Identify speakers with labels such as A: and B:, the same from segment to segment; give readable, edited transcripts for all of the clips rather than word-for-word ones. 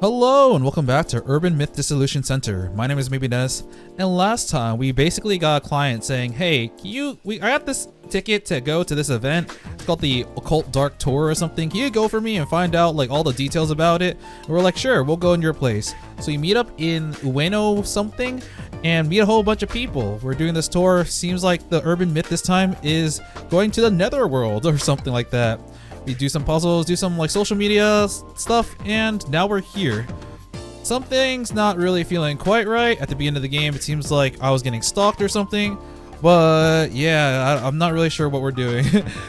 A: Hello and welcome back to Urban Myth Dissolution Center. My name is Maybe Dennis, and last time we basically got a client saying, "Hey, I got this ticket to go to this event. It's called the Occult Dark Tour or something. Can you go for me and find out like all the details about it?" And we're like, "Sure, we'll go in your place." So we meet up in Ueno something and meet a whole bunch of people. We're doing this tour. Seems like the urban myth this time is going to the Netherworld or something like that. We do some puzzles, do some like social media stuff, and now we're here. Something's not really feeling quite right. At the beginning of the game, it seems like I was getting stalked or something. But yeah, I'm not really sure what we're doing.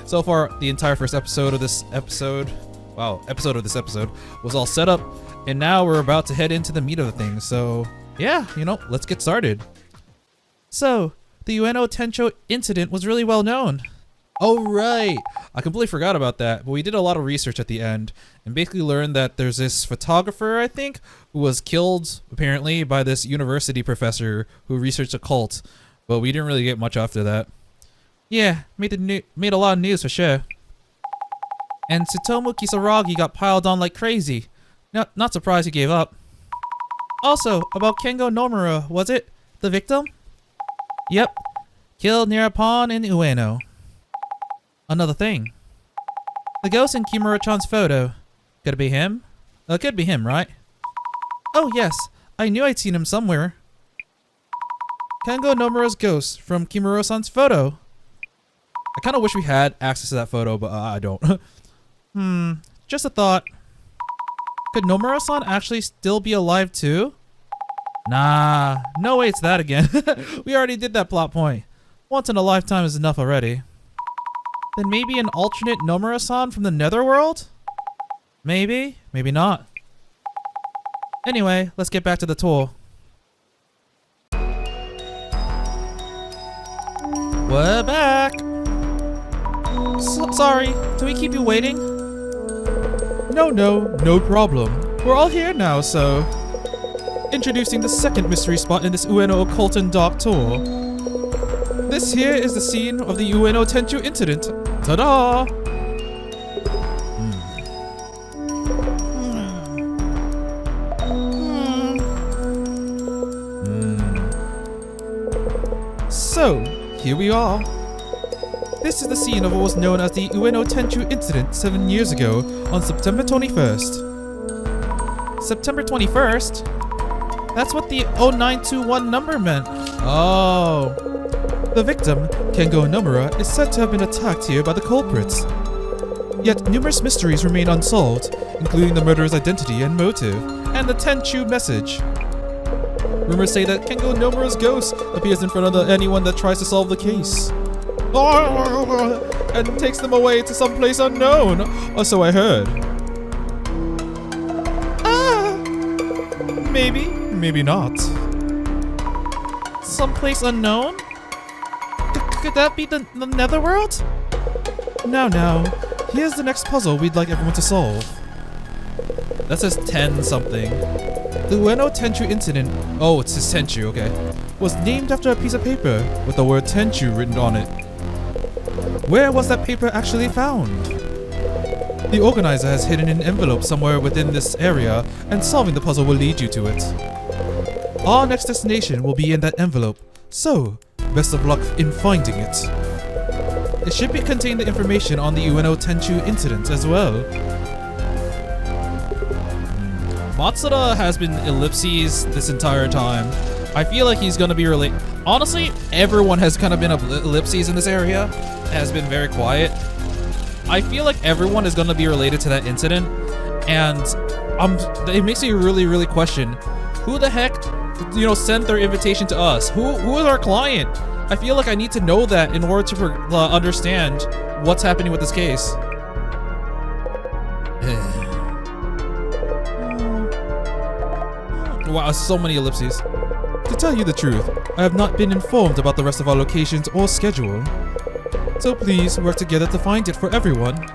A: So far, the entire first episode of this episode was all set up, and now we're about to head into the meat of the thing. So yeah, let's get started. So, the Ueno Tencho incident was really well known. Oh right, I completely forgot about that, but we did a lot of research at the end and basically learned that there's this photographer, I think, who was killed apparently by this university professor who researched occult, but we didn't really get much after that. Yeah, made a lot of news for sure. And Tsutomu Kisaragi got piled on like crazy. Not surprised he gave up. Also, about Kengo Nomura, was it? The victim? Yep, killed near a pond in Ueno. Another thing. The ghost in Kimura-chan's photo. Could it be him? It could be him, right? Oh yes, I knew I'd seen him somewhere. Kengo Nomura's ghost from Kimura-san's photo. I kind of wish we had access to that photo, but I don't. Just a thought. Could Nomura-san actually still be alive too? Nah, no way it's that again. We already did that plot point. Once in a lifetime is enough already. Then maybe an alternate Nomura-san from the Netherworld? Maybe, maybe not. Anyway, let's get back to the tour. We're back! Sorry, do we keep you waiting? No problem. We're all here now, so... Introducing the second mystery spot in this Ueno Occult and Dark Tour. This here is the scene of the Ueno Tenchu incident. Ta-da! So, here we are. This is the scene of what was known as the Ueno Tenchu incident 7 years ago on September 21st. September 21st? That's what the 0921 number meant. Oh. The victim, Kengo Nomura, is said to have been attacked here by the culprits. Yet numerous mysteries remain unsolved, including the murderer's identity and motive, and the Tenchu message. Rumors say that Kengo Nomura's ghost appears in front of anyone that tries to solve the case. And takes them away to some place unknown, or so I heard. Maybe not. Someplace unknown? Could that be the Netherworld? Now, here's the next puzzle we'd like everyone to solve. That says 10 something. The Ueno Tenchu incident, oh, it's his Tenchu, okay, was named after a piece of paper with the word Tenchu written on it. Where was that paper actually found? The organizer has hidden an envelope somewhere within this area, and solving the puzzle will lead you to it. Our next destination will be in that envelope, so best of luck in finding it. It should contain the information on the Ueno Tenchu incident as well. Matsuda has been ellipses this entire time. I feel like he's gonna be related. Honestly, everyone has kind of been ellipses in this area. It has been very quiet. I feel like everyone is gonna be related to that incident, and it makes me really question who the heck sent their invitation to us. Who is our client? I feel like I need to know that in order to understand what's happening with this case. Wow, so many ellipses. To tell you the truth, I have not been informed about the rest of our locations or schedule. So please work together to find it for everyone.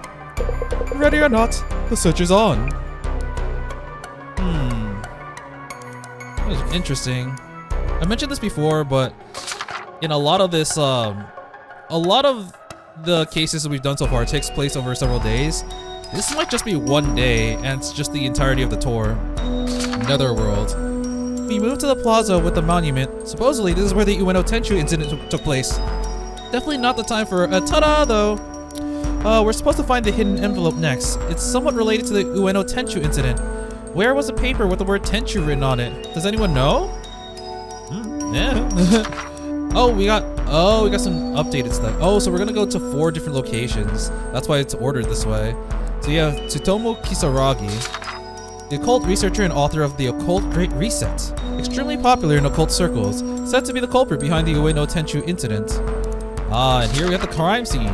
A: Ready or not, the search is on. That was interesting. I mentioned this before, but in a lot of the cases that we've done so far takes place over several days. This might just be one day, and it's just the entirety of the tour. Netherworld. We moved to the plaza with the monument. Supposedly, this is where the Ueno Tenchu incident took place. Definitely not the time for a ta-da, though. We're supposed to find the hidden envelope next. It's somewhat related to the Ueno Tenchu incident. Where was a paper with the word Tenchu written on it? Does anyone know? Yeah. Oh, we got some updated stuff. Oh, so we're gonna go to 4 different locations. That's why it's ordered this way. So yeah, Tsutomu Kisaragi, the occult researcher and author of The Occult Great Reset, extremely popular in occult circles, said to be the culprit behind the Ueno Tenchu incident. Ah, and here we have the crime scene.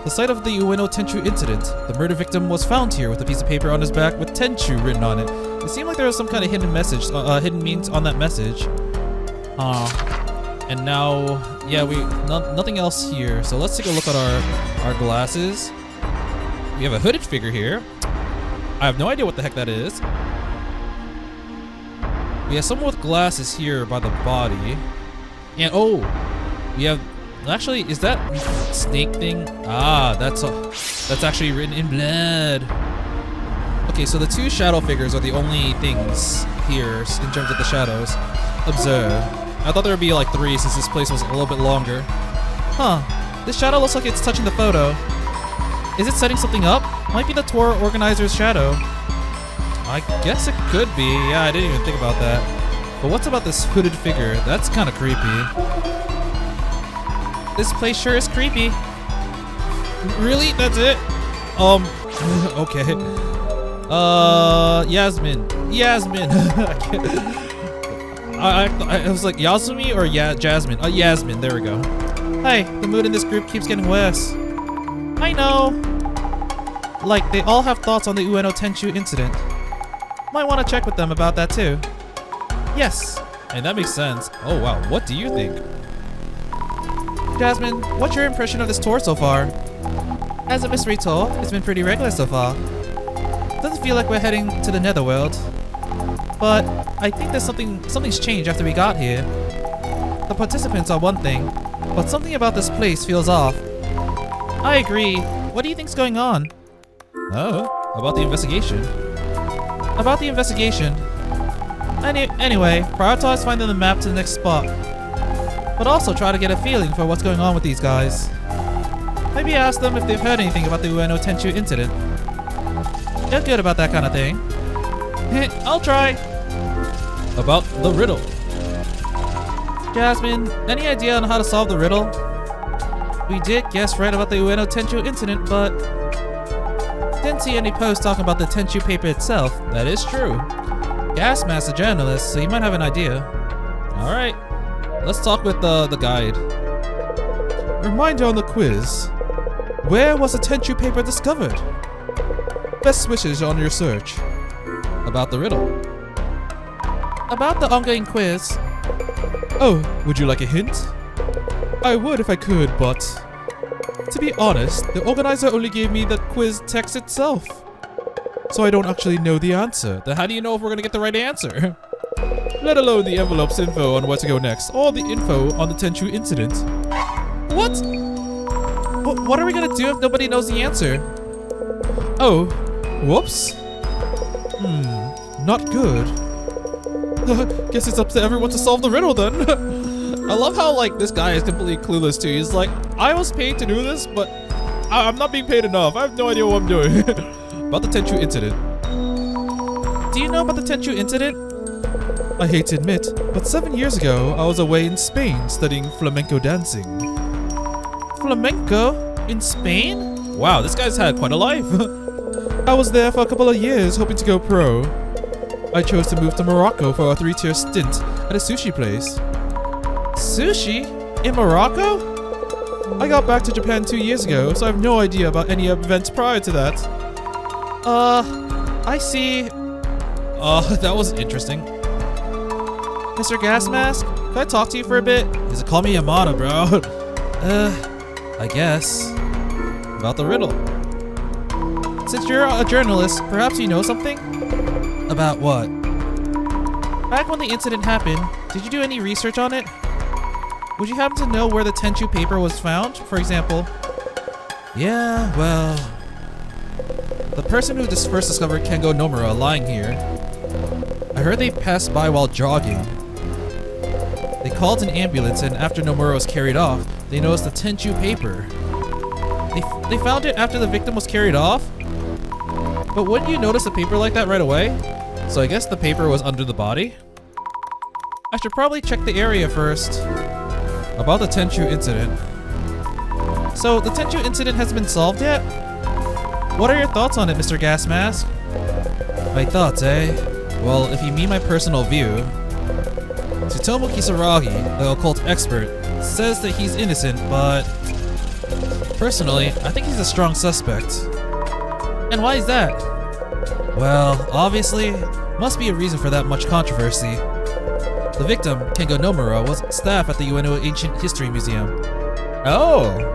A: The site of the Ueno Tenchu incident. The murder victim was found here with a piece of paper on his back with Tenchu written on it. It seemed like there was some kind of hidden message, hidden means on that message. And now, yeah, nothing else here. So let's take a look at our glasses. We have a hooded figure here. I have no idea what the heck that is. We have someone with glasses here by the body. And oh, we have, actually, is that snake thing? Ah, that's actually written in blood. Okay, so the 2 shadow figures are the only things here in terms of the shadows. Observe. I thought there would be like 3 since this place was a little bit longer. Huh, this shadow looks like it's touching the photo. Is it setting something up? Might be the tour organizer's shadow. I guess it could be. Yeah, I didn't even think about that. But what's about this hooded figure? That's kind of creepy. This place sure is creepy. Really? That's it? Okay. Yasmin. I was like, Yasumi or Jasmine? Yasmin, there we go. Hey, the mood in this group keeps getting worse. I know. Like, they all have thoughts on the Ueno Tenchu incident. Might want to check with them about that too. Yes. And that makes sense. Oh wow, what do you think? Jasmine, what's your impression of this tour so far? As a mystery tour, it's been pretty regular so far. Doesn't feel like we're heading to the Netherworld. But I think there's something's changed after we got here. The participants are one thing, but something about this place feels off. I agree. What do you think's going on? Oh, about the investigation. About the investigation. Anyway, prioritize finding the map to the next spot. But also try to get a feeling for what's going on with these guys. Maybe ask them if they've heard anything about the Ueno Tenchu incident. They're good about that kind of thing. I'll try. About the riddle. Jasmine, any idea on how to solve the riddle? We did guess right about the Ueno Tenchu incident, but didn't see any posts talking about the Tenchu paper itself. That is true. Gasmask's a journalist, so he might have an idea. Alright, let's talk with the guide. Reminder on the quiz. Where was the Tenchu paper discovered? Best wishes on your search. About the riddle. About the ongoing quiz. Oh, would you like a hint? I would if I could, but to be honest, the organizer only gave me the quiz text itself. So I don't actually know the answer. Then how do you know if we're gonna get the right answer? Let alone the envelope's info on where to go next, or the info on the Tenchu incident. What? What are we gonna do if nobody knows the answer? Oh, whoops. Not good. Guess it's up to everyone to solve the riddle then. I love how like this guy is completely clueless too. He's like, I was paid to do this, but I'm not being paid enough. I have no idea what I'm doing. About the Tenchu incident. Do you know about the Tenchu incident? I hate to admit, but 7 years ago, I was away in Spain studying flamenco dancing. Flamenco? In Spain? Wow, this guy's had quite a life. I was there for a couple of years hoping to go pro. I chose to move to Morocco for a 3-tier stint at a sushi place. Sushi? In Morocco? I got back to Japan 2 years ago, so I have no idea about any events prior to that. I see. That was interesting. Mr. Gasmask, can I talk to you for a bit? He's like, call me Yamada, bro. I guess. About the riddle. Since you're a journalist, perhaps you know something? About what? Back when the incident happened, did you do any research on it? Would you happen to know where the Tenchu paper was found, for example? Yeah, well... The person who first discovered Kengo Nomura lying here. I heard they passed by while jogging. They called an ambulance, and after Nomura was carried off, they noticed the Tenchu paper. They found it after the victim was carried off? But wouldn't you notice a paper like that right away? So I guess the paper was under the body? I should probably check the area first. About the Tenchu incident. So the Tenchu incident hasn't been solved yet? What are your thoughts on it, Mr. Gas Mask? My thoughts, eh? Well, if you mean my personal view, Tsutomu Kisaragi, the occult expert, says that he's innocent, but personally, I think he's a strong suspect. And why is that? Well, obviously, must be a reason for that much controversy. The victim, Kengo Nomura, was staff at the Ueno Ancient History Museum. Oh!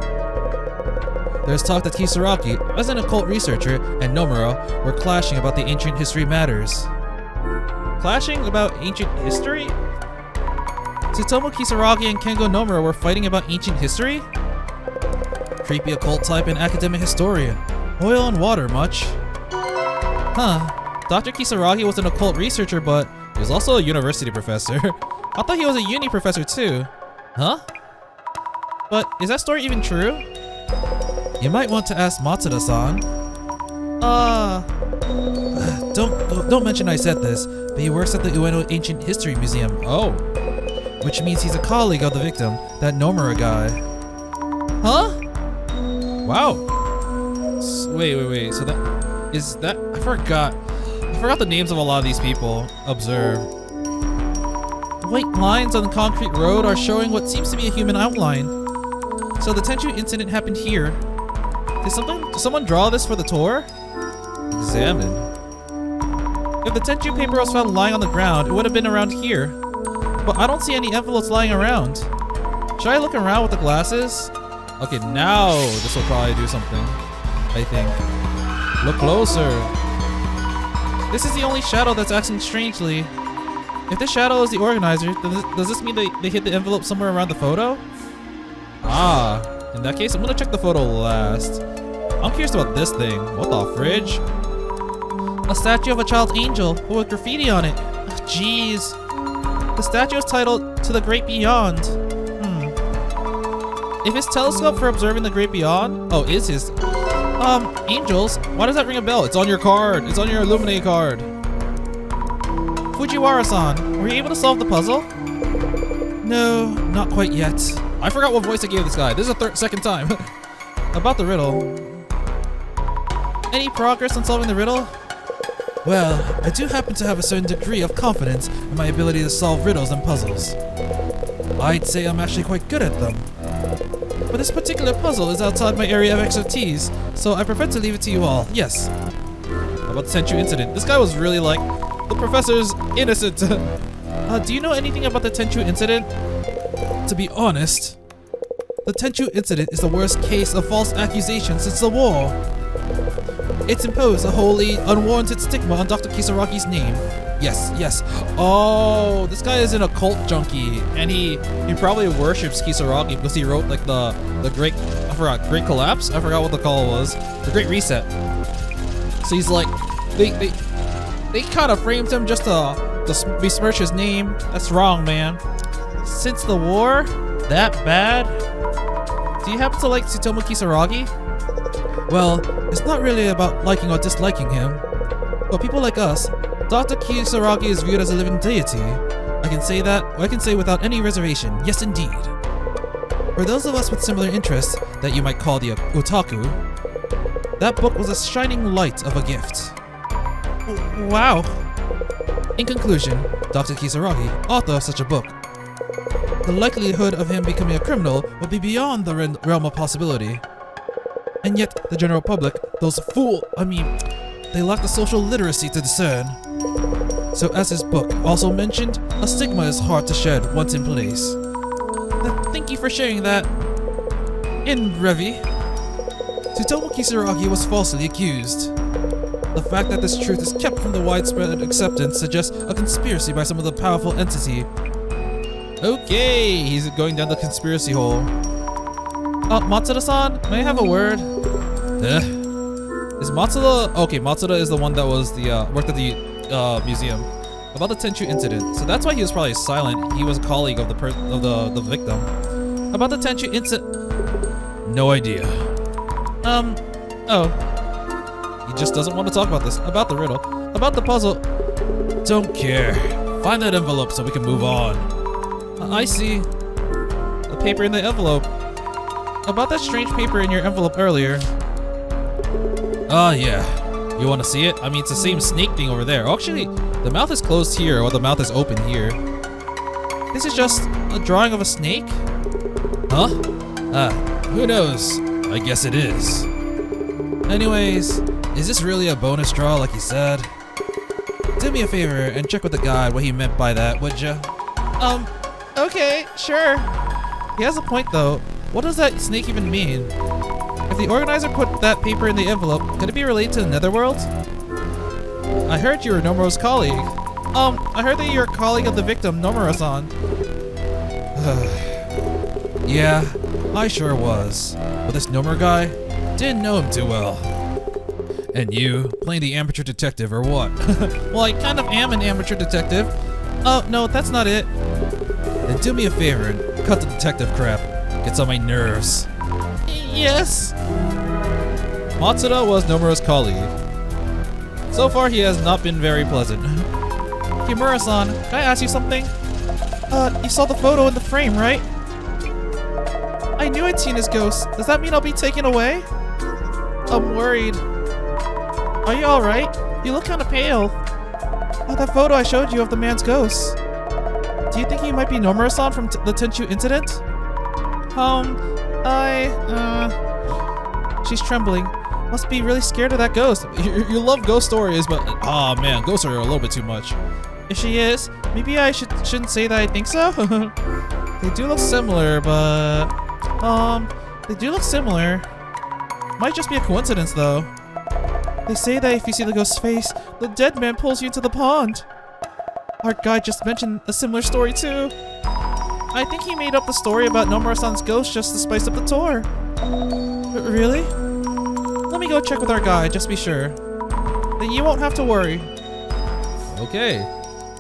A: There's talk that Kisaragi, as an occult researcher, and Nomura were clashing about the ancient history matters. Clashing about ancient history? Tsutomu Kisaragi and Kengo Nomura were fighting about ancient history? Creepy occult type and academic historian. Oil and water, much? Huh. Dr. Kisaragi was an occult researcher, but he was also a university professor. I thought he was a uni professor too. Huh? But is that story even true? You might want to ask Matsuda-san. Don't mention I said this, but he works at the Ueno Ancient History Museum. Oh. Which means he's a colleague of the victim, that Nomura guy. Huh? Wow. Wait. So that is that I forgot the names of a lot of these people. Observe. White lines on the concrete road are showing what seems to be a human outline. So the Tenchu incident happened here. Did someone draw this for the tour? Examine. If the Tenchu paper was found lying on the ground, it would have been around here. But I don't see any envelopes lying around. Should I look around with the glasses? Okay, now this will probably do something. I think. Look closer. This is the only shadow that's acting strangely. If this shadow is the organizer, does this mean they hid the envelope somewhere around the photo? Ah, in that case, I'm gonna check the photo last. I'm curious about this thing. What the fridge? A statue of a child angel with graffiti on it. Ugh, jeez. The statue is titled "To the Great Beyond." If his telescope for observing the great beyond, is his. Angels? Why does that ring a bell? It's on your card. It's on your Illuminate card. Fujiwara-san, were you able to solve the puzzle? No, not quite yet. I forgot what voice I gave this guy. This is the second time. About the riddle. Any progress on solving the riddle? Well, I do happen to have a certain degree of confidence in my ability to solve riddles and puzzles. I'd say I'm actually quite good at them. But this particular puzzle is outside my area of expertise, so I prefer to leave it to you all. Yes. How about the Tenchu incident? This guy was really like, the professor's innocent. Do you know anything about the Tenchu incident? To be honest, the Tenchu incident is the worst case of false accusation since the war. It's imposed a wholly unwarranted stigma on Dr. Kisaragi's name. Yes. Oh, this guy is an occult junkie, and he probably worships Kisaragi because he wrote like the great Great Collapse. I forgot what the call was. The Great Reset. So he's like, they kind of framed him just to besmirch his name. That's wrong, man. Since the war, that bad. Do you happen to like Tsutomu Kisaragi? Well, it's not really about liking or disliking him. But people like us, Dr. Kisaragi is viewed as a living deity. I can say without any reservation, yes indeed. For those of us with similar interests that you might call the otaku, that book was a shining light of a gift. Wow. In conclusion, Dr. Kisaragi, author of such a book, the likelihood of him becoming a criminal would be beyond the realm of possibility. And yet, the general public, they lack the social literacy to discern. So as his book also mentioned, a stigma is hard to shed once in place. Thank you for sharing that. In Revi, Tsutomu Kisaragi was falsely accused. The fact that this truth is kept from the widespread acceptance suggests a conspiracy by some of the powerful entity. Okay, he's going down the conspiracy hole. Matsuda-san, may I have a word? Is Matsuda... Okay, Matsuda is the one that was the worked at the museum. About the Tenchu incident. So that's why he was probably silent. He was a colleague of the victim. About the Tenchu incident. No idea. Oh. He just doesn't want to talk about this. About the riddle. About the puzzle. Don't care. Find that envelope so we can move on. I see. The paper in the envelope. About that strange paper in your envelope earlier. Oh, yeah. You want to see it? I mean, it's the same snake thing over there. Oh, actually, the mouth is closed here, or the mouth is open here. This is just a drawing of a snake? Huh? Who knows? I guess it is. Anyways, is this really a bonus draw like he said? Do me a favor and check with the guide what he meant by that, would ya? Okay, sure. He has a point though. What does that snake even mean? If the organizer put that paper in the envelope, could it be related to the Netherworld? I heard you were Nomura's colleague. I heard that you're a colleague of the victim, Nomura-san. Yeah, I sure was. But this Nomura guy, didn't know him too well. And you, playing the amateur detective or what? Well, I kind of am an amateur detective. Oh, no, that's not it. Then do me a favor and cut the detective crap. Gets on my nerves. Yes. Matsuda was Nomura's colleague. So far, he has not been very pleasant. Kimura-san, can I ask you something? You saw the photo in the frame, right? I knew I'd seen his ghost. Does that mean I'll be taken away? I'm worried. Are you alright? You look kind of pale. Oh, that photo I showed you of the man's ghost. Do you think he might be Nomura-san from the Tenchu incident? She's trembling. Must be really scared of that ghost. You love ghost stories, but oh man, ghosts are a little bit too much. If she is, maybe I shouldn't say that I think so. They do look similar, but they do look similar. Might just be a coincidence though. They say that if you see the ghost's face, the dead man pulls you into the pond. Our guide just mentioned a similar story too. I think he made up the story about Nomura-san's ghost just to spice up the tour. Really? Let me go check with our guide, just to be sure. Then you won't have to worry. Okay.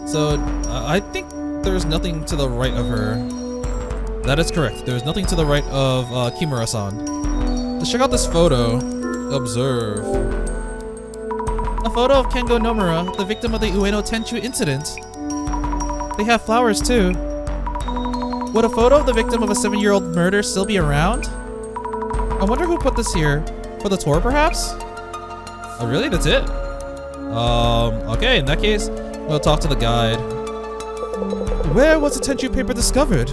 A: So, I think there's nothing to the right of her. That is correct. There's nothing to the right of Kimura-san. Let's check out this photo. Observe. A photo of Kengo Nomura, the victim of the Ueno Tenchu incident. They have flowers too. Would a photo of the victim of a 7-year-old murder still be around? I wonder who put this here. For the tour, perhaps? Oh, really? That's it? Okay, in that case, we'll talk to the guide. Where was the Tenchu paper discovered?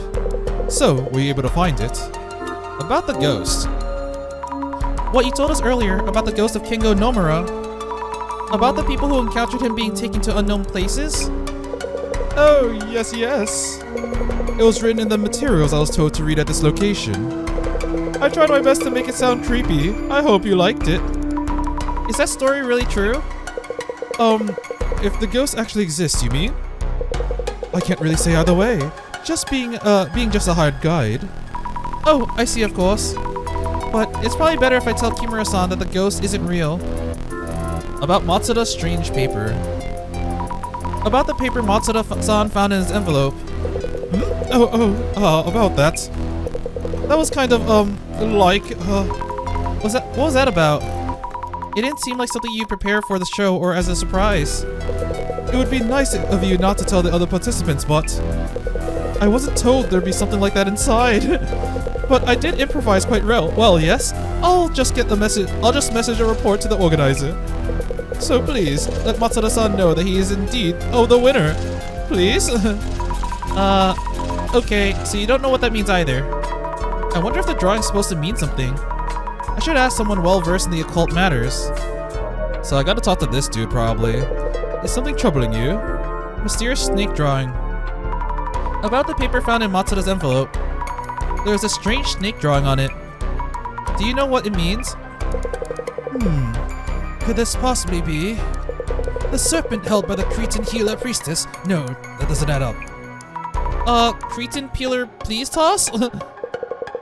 A: So, were you able to find it? About the ghost. What you told us earlier about the ghost of Kengo Nomura? About the people who encountered him being taken to unknown places? Oh, yes. It was written in the materials I was told to read at this location. I tried my best to make it sound creepy. I hope you liked it. Is that story really true? If the ghost actually exists, you mean? I can't really say either way. Just being just a hired guide. Oh, I see, of course. But it's probably better if I tell Kimura-san that the ghost isn't real. About Matsuda's strange paper. About the paper Matsuda-san found in his envelope. About that. That was kind of, what was that about? It didn't seem like something you'd prepare for the show or as a surprise. It would be nice of you not to tell the other participants, but I wasn't told there'd be something like that inside. But I did improvise quite well, yes? I'll just message a report to the organizer. So please, let Matsuda-san know that he is indeed, the winner. Please? Okay, so you don't know what that means either. I wonder if the drawing's supposed to mean something. I should ask someone well-versed in the occult matters. So I gotta talk to this dude, probably. Is something troubling you? Mysterious snake drawing. About the paper found in Matsuda's envelope. There's a strange snake drawing on it. Do you know what it means? Could this possibly be the serpent held by the Cretan healer priestess? No, that doesn't add up. Cretan peeler please toss?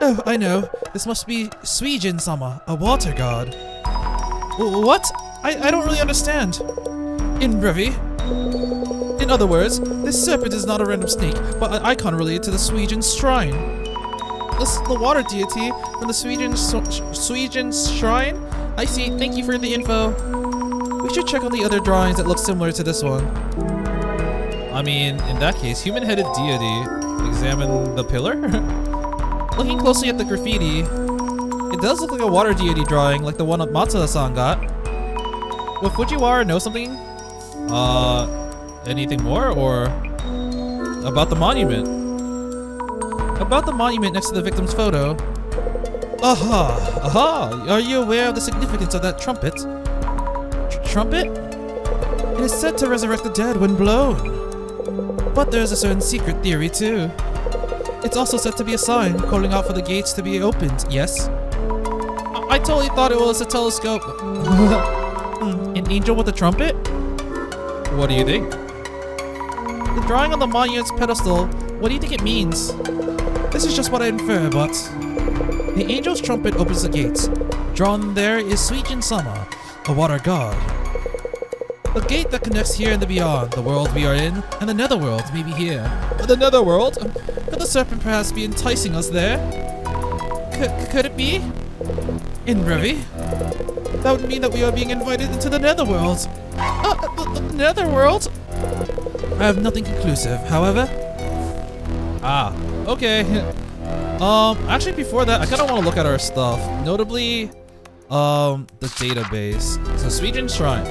A: Oh, I know. This must be Suijin-sama, a water god. What? I don't really understand. In other words, this serpent is not a random snake, but an icon related to the Switch shrine. The water deity from the Switch shrine? I see, thank you for the info. We should check on the other drawings that look similar to this one. I mean, in that case, human-headed deity. Examine the pillar? Looking closely at the graffiti, it does look like a water deity drawing, like the one Matsuda-san got. Would Fujiwara know something? Anything more, or about the monument? About the monument next to the victim's photo. Aha! Are you aware of the significance of that trumpet? Trumpet? It is said to resurrect the dead when blown. But there's a certain secret theory too. It's also said to be a sign calling out for the gates to be opened, yes? I totally thought it was a telescope. An angel with a trumpet? What do you think? The drawing on the monument's pedestal, what do you think it means? This is just what I infer, but... The angel's trumpet opens the gates. Drawn there is Switch Sama, a water god. The gate that connects here and the beyond, the world we are in, and the Netherworld may be here. The Netherworld? Could the serpent perhaps be enticing us there? Could it be? In Brevi? That would mean that we are being invited into the Netherworld. The Netherworld? I have nothing conclusive, however. Okay. Actually before that, I kind of want to look at our stuff. Notably, the database. So, Switch Shrine.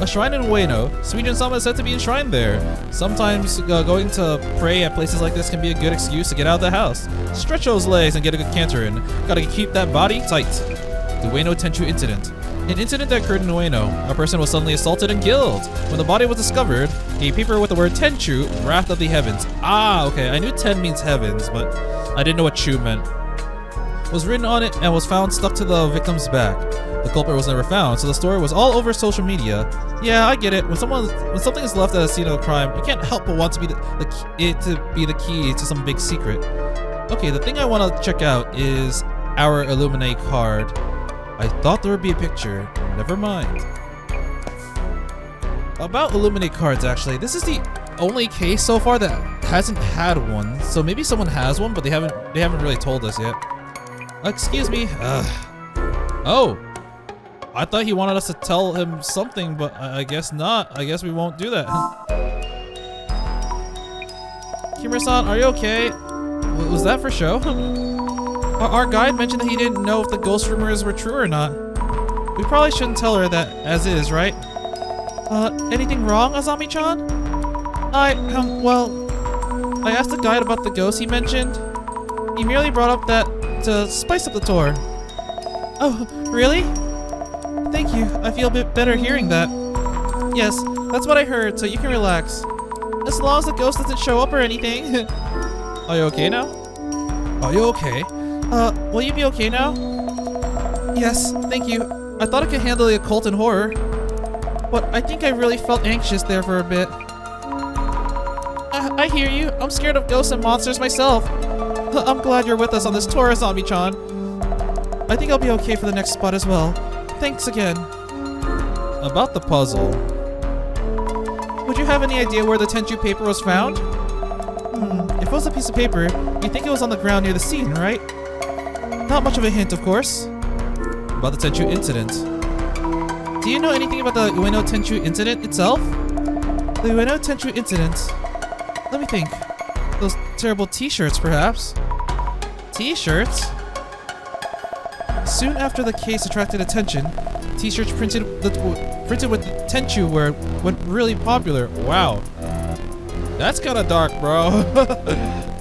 A: A shrine in Ueno. Switch Sama is said to be enshrined there. Sometimes going to pray at places like this can be a good excuse to get out of the house. Stretch those legs and get a good canter in. Gotta keep that body tight. The Ueno Tenchu incident. An incident that occurred in Ueno. A person was suddenly assaulted and killed. When the body was discovered, a paper with the word Tenchu, Wrath of the Heavens. Okay, I knew Ten means heavens, but I didn't know what Chu meant. Was written on it and was found stuck to the victim's back. The culprit was never found, so the story was all over social media. Yeah, I get it. When something is left at a scene of a crime, you can't help but want to be the key to some big secret. Okay, the thing I want to check out is our Illuminate card. I thought there would be a picture. Never mind. About Illuminate cards, actually, this is the only case so far that hasn't had one. So maybe someone has one, but they haven't really told us yet. Excuse me. Oh. I thought he wanted us to tell him something, but I guess not. I guess we won't do that. Kimura-san, are you okay? Was that for show? Our guide mentioned that he didn't know if the ghost rumors were true or not. We probably shouldn't tell her that as is, right? Anything wrong, Azami-chan? Well, I asked the guide about the ghost he mentioned. He merely brought up that to spice up the tour. Oh, really? Thank you. I feel a bit better hearing that. Yes, that's what I heard, so you can relax. As long as the ghost doesn't show up or anything. Are you okay now? Are you okay? Will you be okay now? Yes, thank you. I thought I could handle the occult and horror, but I think I really felt anxious there for a bit. I hear you. I'm scared of ghosts and monsters myself. I'm glad you're with us on this tour, Azami-chan. I think I'll be okay for the next spot as well. Thanks again. About the puzzle. Would you have any idea where the Tenchu paper was found? If it was a piece of paper, you'd think it was on the ground near the scene, right? Not much of a hint, of course. About the Tenchu incident. Do you know anything about the Ueno Tenchu incident itself? The Ueno Tenchu incident? Let me think. Those terrible t-shirts, perhaps? T-shirts? Soon after the case attracted attention, t-shirts printed with Tenchu went really popular. Wow. That's kind of dark, bro.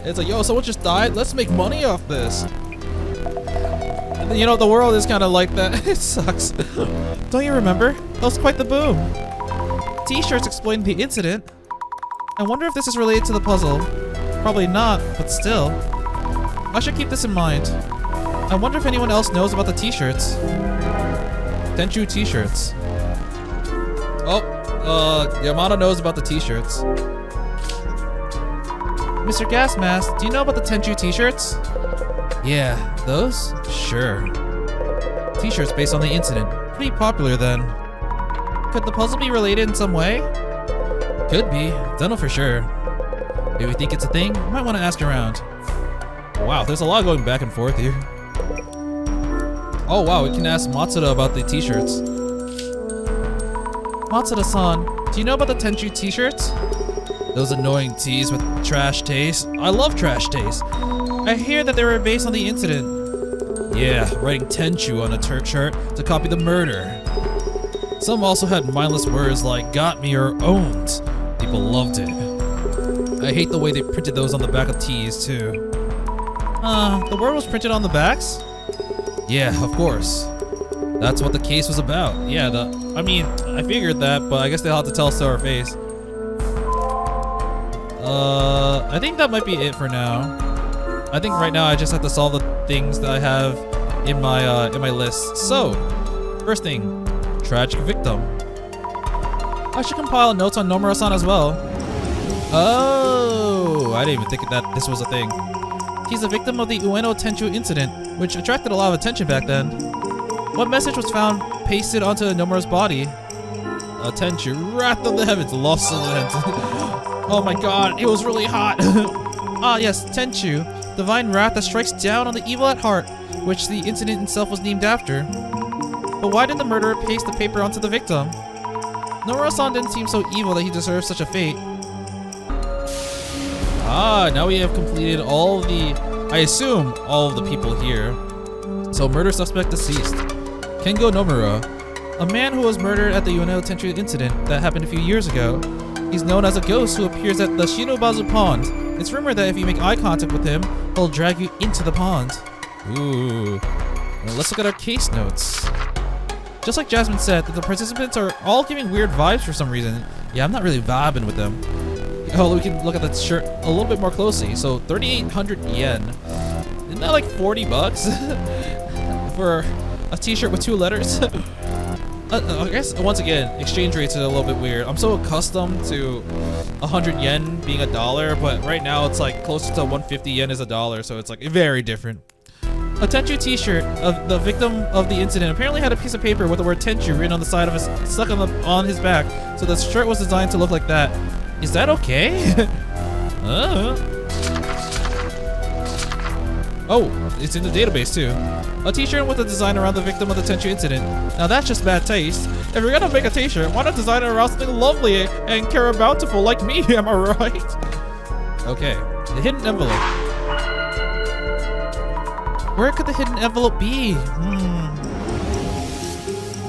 A: It's like, yo, someone just died? Let's make money off this. You know, the world is kind of like that. It sucks. Don't you remember? That was quite the boom. T-shirts explained the incident. I wonder if this is related to the puzzle. Probably not, but still. I should keep this in mind. I wonder if anyone else knows about the t-shirts. Tenchu t-shirts. Oh, Yamada knows about the t-shirts. Mr. Gas Mask, do you know about the Tenchu t-shirts? Yeah, those? Sure. T-shirts based on the incident. Pretty popular then. Could the puzzle be related in some way? Could be. Don't know for sure. If you think it's a thing, you might want to ask around. Wow, there's a lot going back and forth here. Oh wow, we can ask Matsuda about the t-shirts. Matsuda-san, do you know about the Tenchu t-shirts? Those annoying tees with trash taste. I love trash taste. I hear that they were based on the incident. Yeah, writing Tenchu on a shirt to copy the murder. Some also had mindless words like got me or owned. People loved it. I hate the way they printed those on the back of tees too. The word was printed on the backs? Yeah, of course. That's what the case was about. Yeah, I mean, I figured that, but I guess they'll have to tell us to our face. I think that might be it for now. I think right now I just have to solve the things that I have in my list. So, first thing, tragic victim. I should compile notes on Nomura-san as well. Oh, I didn't even think that this was a thing. He's a victim of the Ueno Tenchu incident, which attracted a lot of attention back then. What message was found pasted onto Nomura's body? Tenchu, wrath of the heavens, lost in the heavens. Oh my god, it was really hot. Ah yes, Tenchu, divine wrath that strikes down on the evil at heart, which the incident itself was named after. But why did the murderer paste the paper onto the victim? Nomura-san didn't seem so evil that he deserved such a fate. Ah, now we have completed all of the, I assume, all of the people here. So murder suspect deceased. Kengo Nomura, a man who was murdered at the Ueno Tenchu incident that happened a few years ago. He's known as a ghost who appears at the Shinobazu pond. It's rumored that if you make eye contact with him, he'll drag you into the pond. Ooh. Well, let's look at our case notes. Just like Jasmine said, that the participants are all giving weird vibes for some reason. Yeah, I'm not really vibing with them. Oh, we can look at the shirt a little bit more closely. So 3,800 yen. Isn't that like 40 bucks for a t-shirt with 2 letters? I guess once again, exchange rates are a little bit weird. I'm so accustomed to 100 yen being $1, but right now it's like closer to 150 yen is $1, so it's like very different. A Tenchu t-shirt of the victim of the incident apparently had a piece of paper with the word Tenchu written on the side of his, stuck on his back, so the shirt was designed to look like that. Is that okay? Oh, it's in the database too. A t-shirt with a design around the victim of the Tenchu incident. Now that's just bad taste. If you're gonna make a t-shirt, why not design it around something lovely and care bountiful like me, am I right? Okay, the hidden envelope. Where could the hidden envelope be?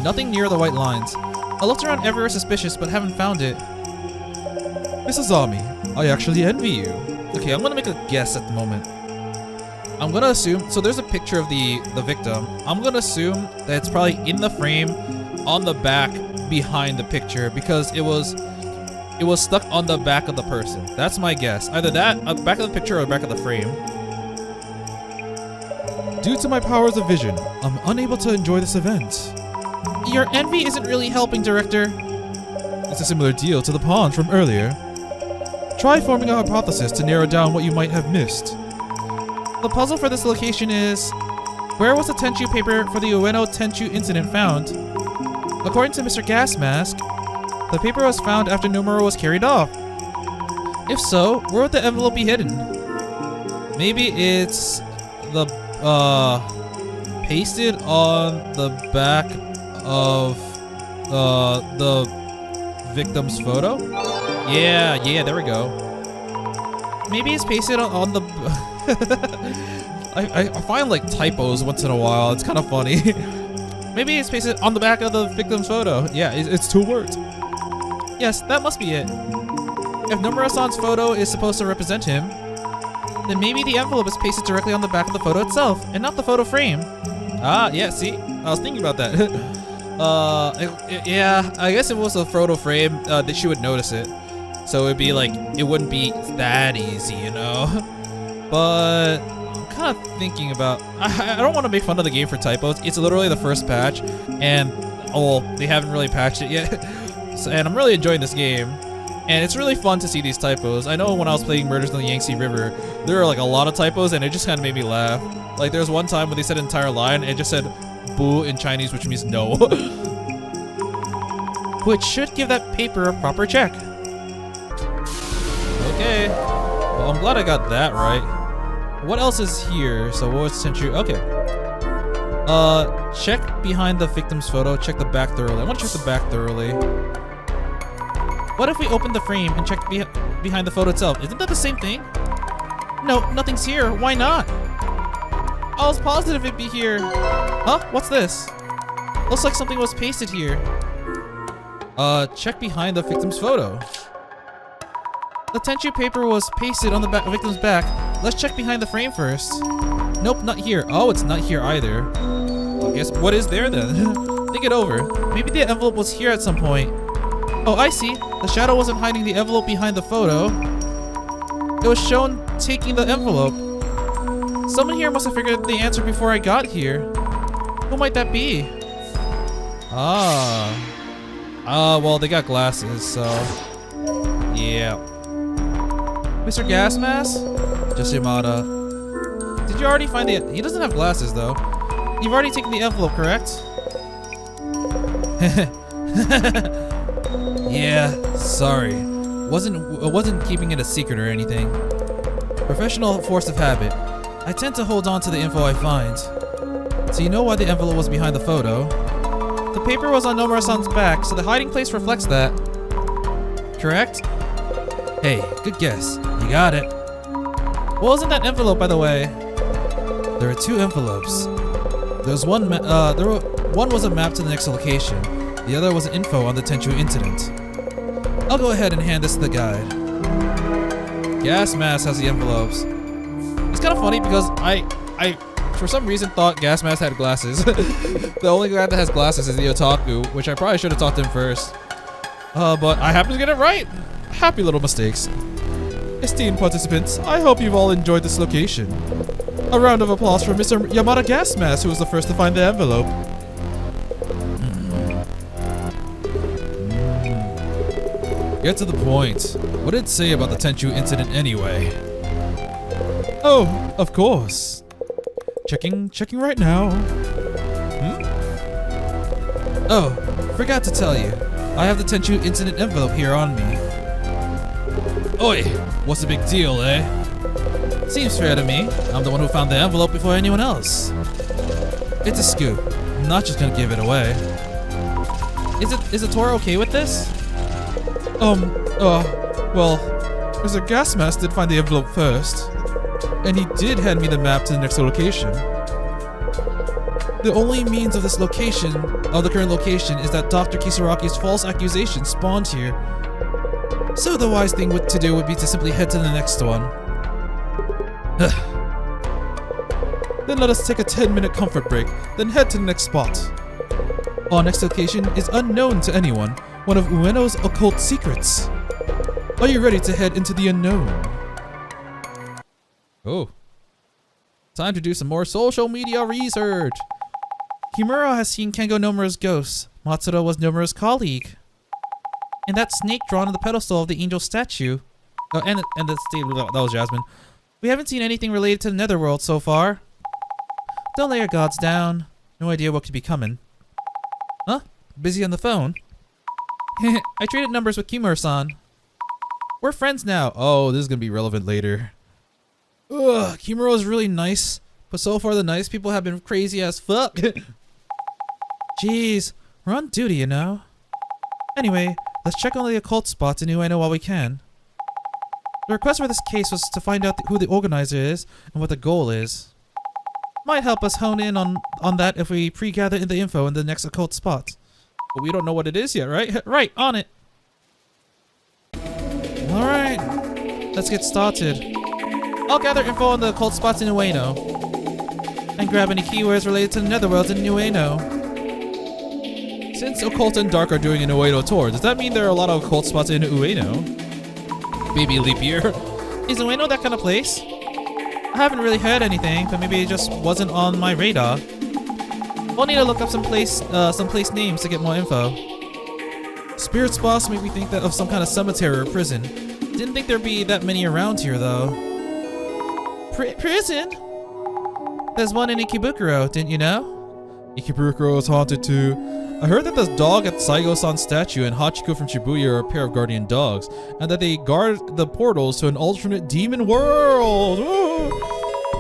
A: Nothing near the white lines. I looked around everywhere suspicious, but haven't found it. Miss Azami, I actually envy you. Okay, I'm gonna make a guess at the moment. I'm gonna assume, so there's a picture of the victim. I'm gonna assume that it's probably in the frame on the back behind the picture because it was stuck on the back of the person. That's my guess. Either that, back of the picture or back of the frame. Due to my powers of vision, I'm unable to enjoy this event. Your envy isn't really helping, Director. It's a similar deal to the pawns from earlier. Try forming a hypothesis to narrow down what you might have missed. The puzzle for this location is, where was the Tenchu paper for the Ueno Tenchu incident found? According to Mr. Gas Mask, the paper was found after Nomura was carried off. If so, where would the envelope be hidden? Maybe it's the pasted on the back of the victim's photo? Yeah, there we go. Maybe it's pasted on the I find like typos once in a while. It's kind of funny. Maybe it's pasted on the back of the victim's photo. Yeah, it's 2 words. Yes, that must be it. If Nomura-san's photo is supposed to represent him, then maybe the envelope is pasted directly on the back of the photo itself, and not the photo frame. Ah, yeah, see? I was thinking about that. Yeah, I guess if it was a photo frame, that she would notice it. So it'd be like, it wouldn't be that easy, you know? But I'm kind of thinking about, I don't want to make fun of the game for typos. It's literally the first patch, and they haven't really patched it yet. So, and I'm really enjoying this game. And it's really fun to see these typos. I know when I was playing Murders on the Yangtze River, there were like a lot of typos and it just kind of made me laugh. Like there was one time when they said an entire line and it just said boo in Chinese, which means no. Which should give that paper a proper check. I'm glad I got that right. What else is here? So what was sent you? Okay. Check behind the victim's photo. Check the back thoroughly. I want to check the back thoroughly. What if we open the frame and check behind the photo itself? Isn't that the same thing? No, nothing's here. Why not? I was positive it'd be here. Huh? What's this? Looks like something was pasted here. Check behind the victim's photo. The tissue paper was pasted on the victim's back. Let's check behind the frame first. Nope, not here. Oh, it's not here either. I guess what is there then? Think it over. Maybe the envelope was here at some point. Oh, I see. The shadow wasn't hiding the envelope behind the photo. It was shown taking the envelope. Someone here must have figured the answer before I got here. Who might that be? Well, they got glasses, so... yeah. Mr. Gas Mask? Just Yamada. Did you already find the... he doesn't have glasses, though. You've already taken the envelope, correct? Yeah, sorry. Wasn't keeping it a secret or anything. Professional force of habit. I tend to hold on to the info I find. So you know why the envelope was behind the photo. The paper was on Nomura-san's back, so the hiding place reflects that. Correct? Hey, good guess. You got it. What was in that envelope, by the way? There are two envelopes. There's one one was a map to the next location. The other was info on the Tenchu incident. I'll go ahead and hand this to the guide. Gas Mask has the envelopes. It's kind of funny because I for some reason thought Gas Mask had glasses. The only guy that has glasses is the otaku, which I probably should have talked to him first. But I happened to get it right. Happy little mistakes. Esteemed participants, I hope you've all enjoyed this location. A round of applause for Mr. Yamada Gas Mask, who was the first to find the envelope. Get to the point. What did it say about the Tenchu incident anyway? Oh, of course. Checking right now. Oh, forgot to tell you. I have the Tenchu incident envelope here on me. Oi, what's the big deal, eh? Seems fair to me. I'm the one who found the envelope before anyone else. It's a scoop. I'm not just gonna give it away. Is Tora okay with this? Well, Mr. Gas Mask did find the envelope first. And he did hand me the map to the next location. The only means of the current location, is that Dr. Kisaraki's false accusation spawned here. So the wise thing to do would be to simply head to the next one. Then let us take a 10-minute comfort break, then head to the next spot. Our next location is unknown to anyone, one of Ueno's occult secrets. Are you ready to head into the unknown? Oh. Time to do some more social media research. Kimura has seen Kengo Nomura's ghost. Matsura was Nomura's colleague. And that snake drawn on the pedestal of the angel statue. Oh, and the that was Jasmine. We haven't seen anything related to the Netherworld so far. Don't lay your gods down. No idea what could be coming. Huh? Busy on the phone? I traded numbers with Kimura-san. We're friends now. Oh, this is gonna be relevant later. Ugh, Kimura is really nice, but so far the nice people have been crazy as fuck. Jeez, we're on duty, you know. Anyway, let's check on the occult spots in Ueno while we can. The request for this case was to find out who the organizer is and what the goal is. Might help us hone in on that if we pre-gather the info in the next occult spot. But we don't know what it is yet, right? Right, on it! Alright, let's get started. I'll gather info on the occult spots in Ueno. And grab any keywords related to the Netherworld in Ueno. Since occult and dark are doing an Ueno tour, does that mean there are a lot of occult spots in Ueno? Maybe leap year. Is Ueno that kind of place? I haven't really heard anything, but maybe it just wasn't on my radar. We'll need to look up some place names to get more info. Spirit spots make me think of some kind of cemetery or prison. Didn't think there'd be that many around here though. Prison? There's one in Ikebukuro, didn't you know? Ikebukuro is haunted too. I heard that the dog at Saigo-san's statue and Hachiko from Shibuya are a pair of guardian dogs, and that they guard the portals to an alternate demon world. Woo!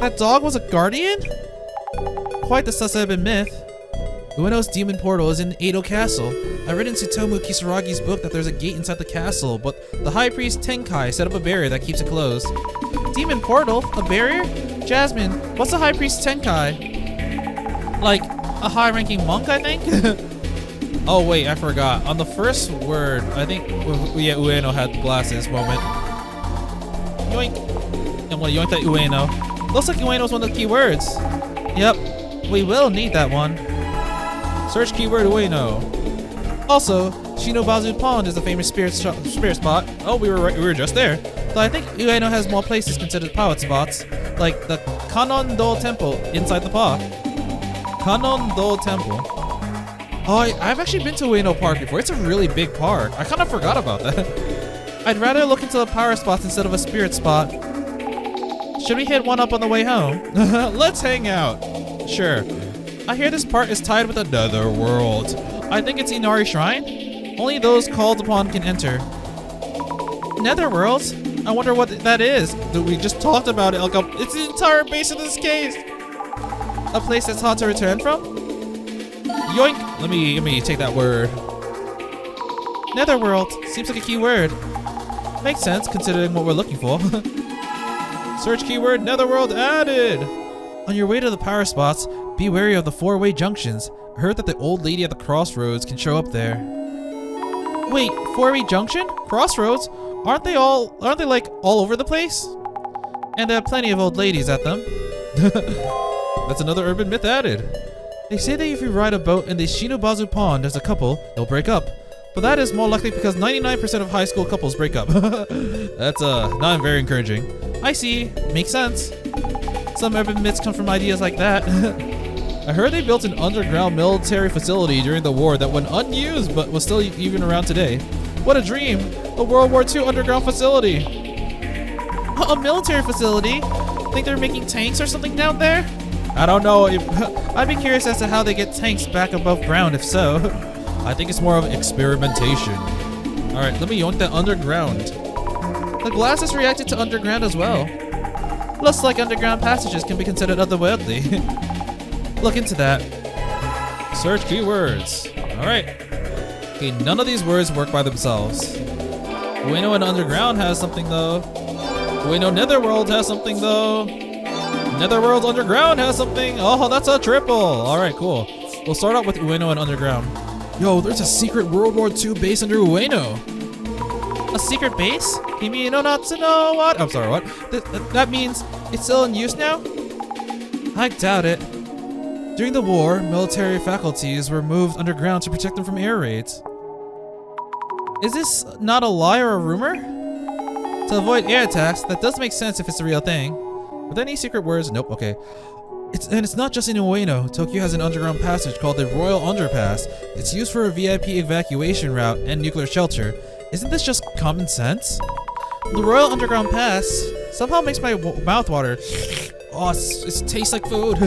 A: That dog was a guardian? Quite the Sasebe myth. Ueno's demon portal is in Edo Castle. I read in Tsutomu Kisaragi's book that there's a gate inside the castle, but the High Priest Tenkai set up a barrier that keeps it closed. Demon portal? A barrier? Jasmine, what's the High Priest Tenkai? Like, a high-ranking monk, I think? Oh wait, I forgot. On the first word, I think, yeah, Ueno had the glasses moment. Yoink. I'm gonna yoink that Ueno. Looks like Ueno's one of the key words. Yep, we will need that one. Search keyword Ueno. Also, Shinobazu Pond is a famous spirit spot. Oh, we were just there. Though I think Ueno has more places considered poet spots, like the Kanon-do Temple inside the park. Kanon-do Temple. Oh, I've actually been to Ueno Park before. It's a really big park. I kind of forgot about that. I'd rather look into the power spots instead of a spirit spot. Should we hit one up on the way home? Let's hang out. Sure. I hear this part is tied with the Netherworld. I think it's Inari Shrine. Only those called upon can enter. Netherworld? I wonder what that is. We just talked about it. It's the entire base of this case. A place that's hard to return from? Yoink! Let me take that word. Netherworld seems like a key word. Makes sense considering what we're looking for. Search keyword Netherworld added. On your way to the power spots, be wary of the four-way junctions. I heard that the old lady at the crossroads can show up there. Wait, four-way junction? Crossroads? Aren't they like all over the place? And there are plenty of old ladies at them. That's another urban myth added. They say that if you ride a boat in the Shinobazu Pond as a couple, they'll break up. But that is more likely because 99% of high school couples break up. That's not very encouraging. I see. Makes sense. Some urban myths come from ideas like that. I heard they built an underground military facility during the war that went unused but was still even around today. What a dream! A World War II underground facility. A military facility? Think they're making tanks or something down there? I don't know. I'd be curious as to how they get tanks back above ground if so. I think it's more of experimentation. Alright, let me yoink that underground. The glasses reacted to underground as well. Looks like underground passages can be considered otherworldly. Look into that. Search keywords. Alright. Okay, none of these words work by themselves. Ueno and underground has something though. Ueno Netherworld has something though. Netherworld underground has something. Oh, that's a triple. Alright, cool. We'll start out with Ueno and underground. Yo, there's a secret World War II base under Ueno. A secret base? Kimi no Natsuno what? I'm sorry, what? That means it's still in use now? I doubt it. During the war, military faculties were moved underground to protect them from air raids. Is this not a lie or a rumor? To avoid air attacks, that does make sense if it's the real thing. With any secret words? Nope, okay. It's not just in Ueno. Tokyo has an underground passage called the Royal Underpass. It's used for a VIP evacuation route and nuclear shelter. Isn't this just common sense? The Royal Underground Pass somehow makes my mouth water. Oh, it tastes like food.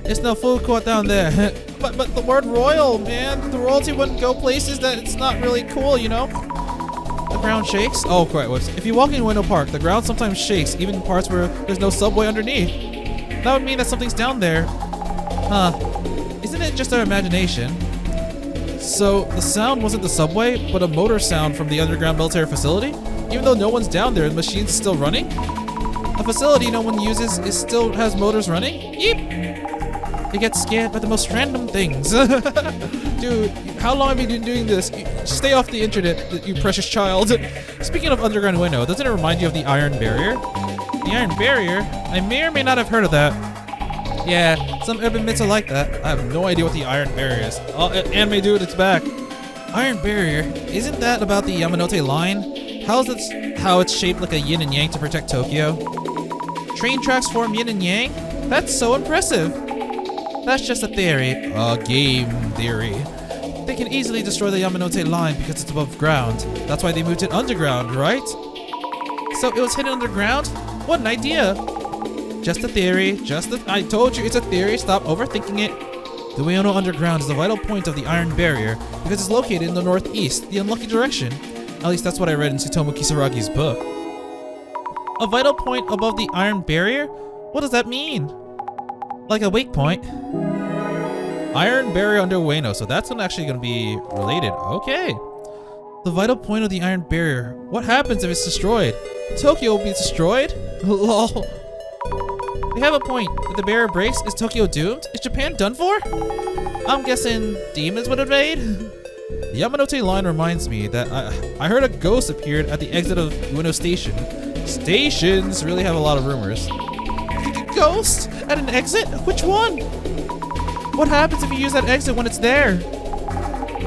A: It's no food court down there. but the word royal, man. The royalty wouldn't go places that it's not really cool, you know? The ground shakes? Oh, quite whoops. If you walk in Ueno Park, the ground sometimes shakes, even in parts where there's no subway underneath. That would mean that something's down there. Huh. Isn't it just our imagination? So, the sound wasn't the subway, but a motor sound from the underground military facility? Even though no one's down there, the machine's still running? A facility no one uses still has motors running? Yeep! You get scared by the most random things. Dude, how long have you been doing this? Stay off the internet, you precious child. Speaking of underground Ueno, doesn't it remind you of the Iron Barrier? The Iron Barrier? I may or may not have heard of that. Yeah, some urban myths are like that. I have no idea what the Iron Barrier is. Oh, anime dude, it's back. Iron Barrier? Isn't that about the Yamanote line? How it's shaped like a yin and yang to protect Tokyo? Train tracks form yin and yang? That's so impressive. That's just a theory. A game theory. They can easily destroy the Yamanote line because it's above ground. That's why they moved it underground, right? So it was hidden underground? What an idea. Just a theory. I told you it's a theory. Stop overthinking it. The Ueno Underground is a vital point of the Iron Barrier because it's located in the northeast, the unlucky direction. At least that's what I read in Tsutomu Kisaragi's book. A vital point above the Iron Barrier? What does that mean? Like a wake point? Iron Barrier under Ueno, so that's actually going to be related. Okay. The vital point of the Iron Barrier. What happens if it's destroyed? Tokyo will be destroyed? Lol. We have a point. If the barrier breaks, is Tokyo doomed? Is Japan done for? I'm guessing demons would invade? The Yamanote line reminds me that I heard a ghost appeared at the exit of Ueno Station. Stations really have a lot of rumors. Ghost? At an exit? Which one? What happens if you use that exit when it's there?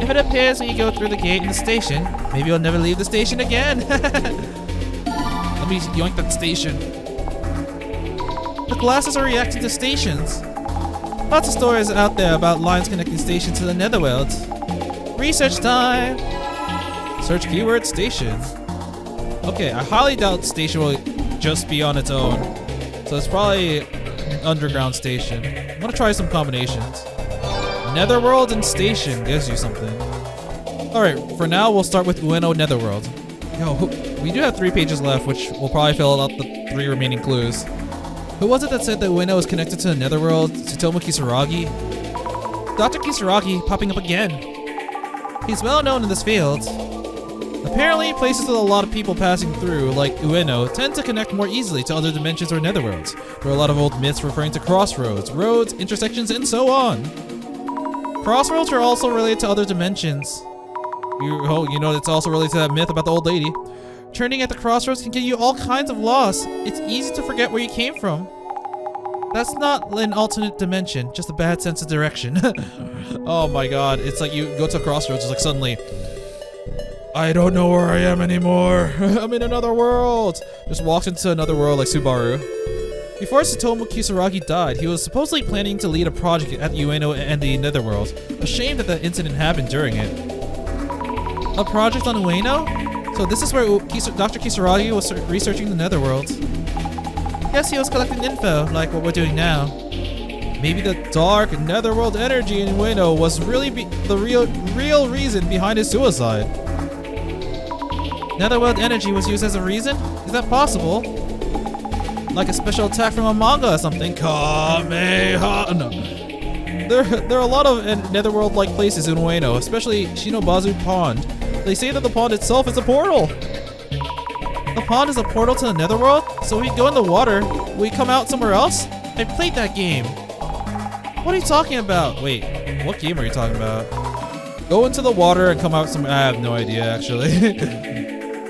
A: If it appears when you go through the gate in the station, maybe you'll never leave the station again. Let me yoink that station. The glasses are reacting to stations. Lots of stories out there about lines connecting stations to the Netherworld. Research time! Search keyword station. Okay, I highly doubt station will just be on its own. So it's probably an underground station. I'm gonna try some combinations. Netherworld and station gives you something. Alright, for now we'll start with Ueno Netherworld. Yo, we do have 3 pages left, which will probably fill out the 3 remaining clues. Who was it that said that Ueno is connected to the Netherworld? Tsutomu Kisaragi? Dr. Kisaragi popping up again. He's well known in this field. Apparently, places with a lot of people passing through, like Ueno, tend to connect more easily to other dimensions or netherworlds. There are a lot of old myths referring to crossroads, roads, intersections, and so on. Crossroads are also related to other dimensions. You know it's also related to that myth about the old lady. Turning at the crossroads can give you all kinds of loss. It's easy to forget where you came from. That's not an alternate dimension, just a bad sense of direction. Oh my god, it's like you go to a crossroads, it's like suddenly, I don't know where I am anymore. I'm in another world. Just walks into another world like Subaru. Before Tsutomu Kisaragi died, he was supposedly planning to lead a project at Ueno and the Netherworld. A shame that the incident happened during it. A project on Ueno? So this is where Dr. Kisaragi was researching the Netherworld. Guess he was collecting info, like what we're doing now. Maybe the dark Netherworld energy in Ueno was really the real reason behind his suicide. Netherworld energy was used as a reason? Is that possible? Like a special attack from a manga or something? Kameha... No. There are a lot of Netherworld-like places in Ueno, especially Shinobazu Pond. They say that the pond itself is a portal. The pond is a portal to the Netherworld? So we go in the water, we come out somewhere else? I played that game. What are you talking about? Wait, what game are you talking about? Go into the water and come out some... I have no idea, actually.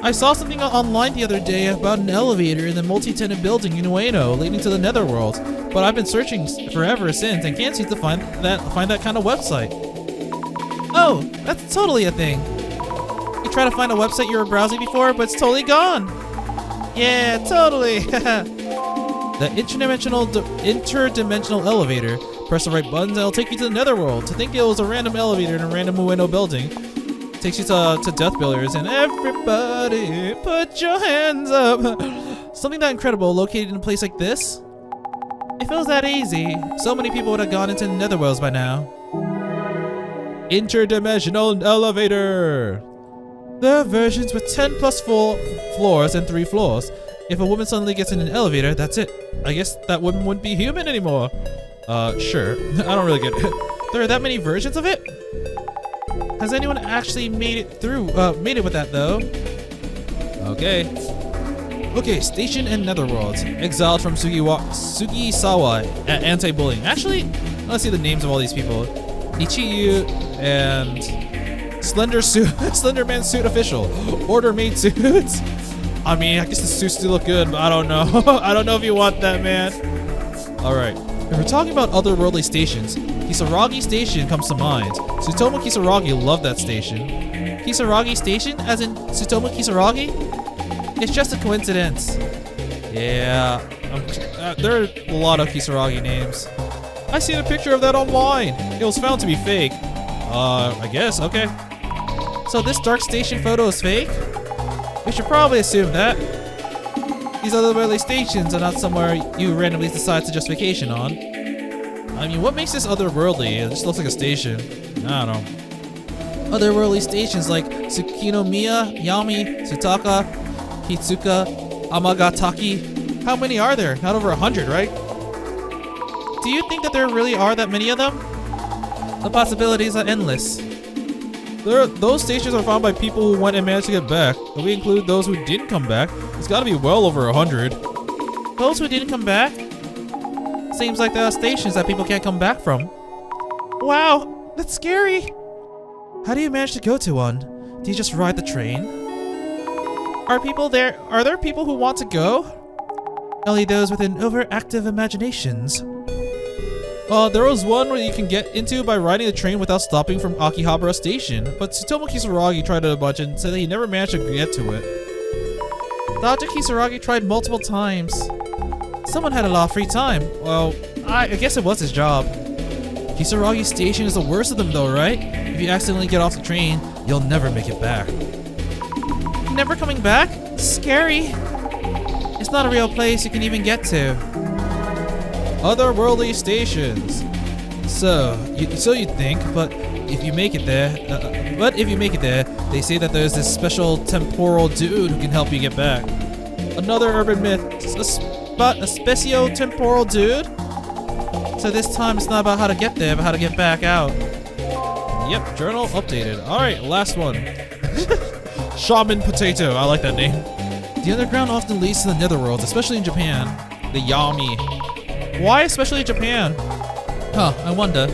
A: I saw something online the other day about an elevator in the multi-tenant building in Ueno leading to the Netherworld, but I've been searching forever since and can't seem to find that kind of website. Oh, that's totally a thing. You try to find a website you were browsing before, but it's totally gone. Yeah, totally. The interdimensional elevator. Press the right buttons and it'll take you to the Netherworld. To think it was a random elevator in a random Ueno building takes you to death builders, and everybody put your hands up. Something that incredible located in a place like this? If it was that easy, so many people would have gone into Netherworlds by now. Interdimensional elevator. There are versions with 10 plus 4 floors and 3 floors. If a woman suddenly gets in an elevator, that's it. I guess that woman wouldn't be human anymore. Sure. I don't really get it. There are that many versions of it? Has anyone actually made it with that though? Okay. Okay, Station and Netherworld. Exiled from Sugisawa at anti-bullying. Actually, let's see the names of all these people. Ichiyu and Slender Man Suit Official. Order Made Suits. I mean, I guess the suits do look good, but I don't know. I don't know if you want that, man. Alright. If we're talking about otherworldly stations, Kisaragi Station comes to mind. Tsutomu Kisaragi loved that station. Kisaragi Station, as in Tsutomu Kisaragi? It's just a coincidence. Yeah, there are a lot of Kisaragi names. I seen a picture of that online. It was found to be fake. I guess, okay. So this dark station photo is fake? We should probably assume that. These otherworldly stations are not somewhere you randomly decide to just vacation on. I mean, what makes this otherworldly? It just looks like a station. I don't know. Otherworldly stations like Tsukinomiya, Yami, Tsutaka, Hitsuka, Amagataki. How many are there? Not over 100, right? Do you think that there really are that many of them? The possibilities are endless. Those stations are found by people who went and managed to get back. If we include those who didn't come back, it's gotta be well over 100. Those who didn't come back? Seems like there are stations that people can't come back from. Wow, that's scary. How do you manage to go to one? Do you just ride the train? Are people there? Are there people who want to go? Only those with an overactive imaginations. There was one where you can get into by riding the train without stopping from Akihabara Station, but Tsutomu Kisaragi tried it a bunch and said that he never managed to get to it. Dr. Kisaragi tried multiple times. Someone had a lot of free time. Well, I guess it was his job. Kisaragi Station is the worst of them though, right? If you accidentally get off the train, you'll never make it back. Never coming back? Scary. It's not a real place you can even get to. Otherworldly stations. So you think, but if you make it there, they say that there's this special temporal dude who can help you get back. Another urban myth. A specio-temporal dude? So this time it's not about how to get there, but how to get back out. Yep, journal updated. Alright, last one. Shaman Potato, I like that name. The underground often leads to the Netherworld, especially in Japan. The Yami. Why especially Japan? Huh, I wonder.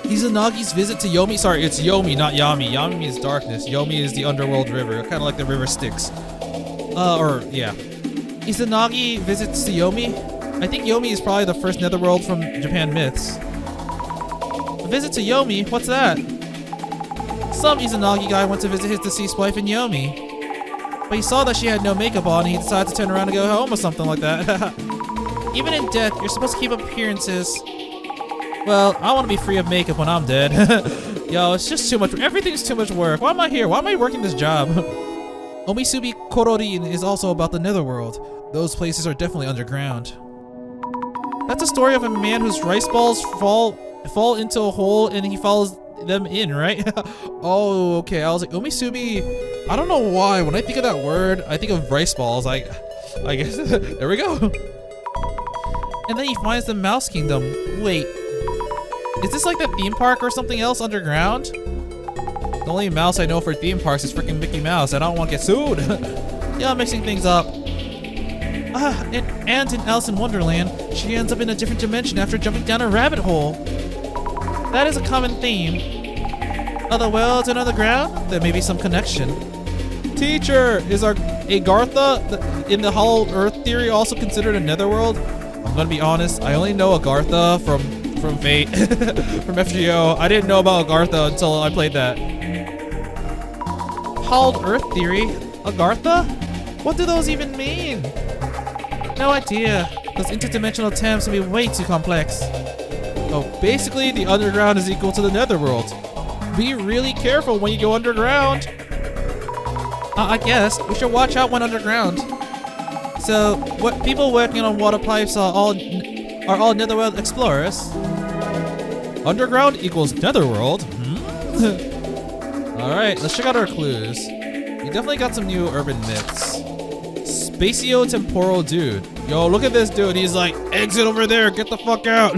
A: Izanagi's visit to Yomi, sorry, it's Yomi, not Yami. Yami is darkness, Yomi is the underworld river, kind of like the river Styx. Yeah. Izanagi visits to Yomi? I think Yomi is probably the first Netherworld from Japan Myths. A visit to Yomi? What's that? Some Izanagi guy went to visit his deceased wife in Yomi. But he saw that she had no makeup on and he decided to turn around and go home or something like that. Even in death, you're supposed to keep up appearances. Well, I want to be free of makeup when I'm dead. Yo, it's just too much. Everything's too much work. Why am I here? Why am I working this job? Omisubi Kororin is also about the Netherworld. Those places are definitely underground. That's a story of a man whose rice balls fall into a hole and he follows them in, right? Oh, okay. I was like, Omisubi. I don't know why. When I think of that word, I think of rice balls. I guess. There we go. And then he finds the Mouse Kingdom. Wait. Is this like the theme park or something else underground? The only mouse I know for theme parks is freaking Mickey Mouse. I don't want to get sued. Yeah, I'm mixing things up. And in Alice in Wonderland, she ends up in a different dimension after jumping down a rabbit hole. That is a common theme. Other worlds and underground? There may be some connection. Teacher, is Agartha in the Hollow Earth theory also considered a netherworld? I'm gonna be honest, I only know Agartha from Fate, from FGO. I didn't know about Agartha until I played that. Hollowed Earth theory? Agartha? What do those even mean? No idea. Those interdimensional terms can be way too complex. Oh, basically the underground is equal to the netherworld. Be really careful when you go underground. I guess we should watch out when underground. So, what people working on water pipes are all netherworld explorers? Underground equals netherworld? Alright, let's check out our clues. We definitely got some new urban myths. Spatio-temporal dude. Yo, look at this dude. He's like, exit over there, get the fuck out.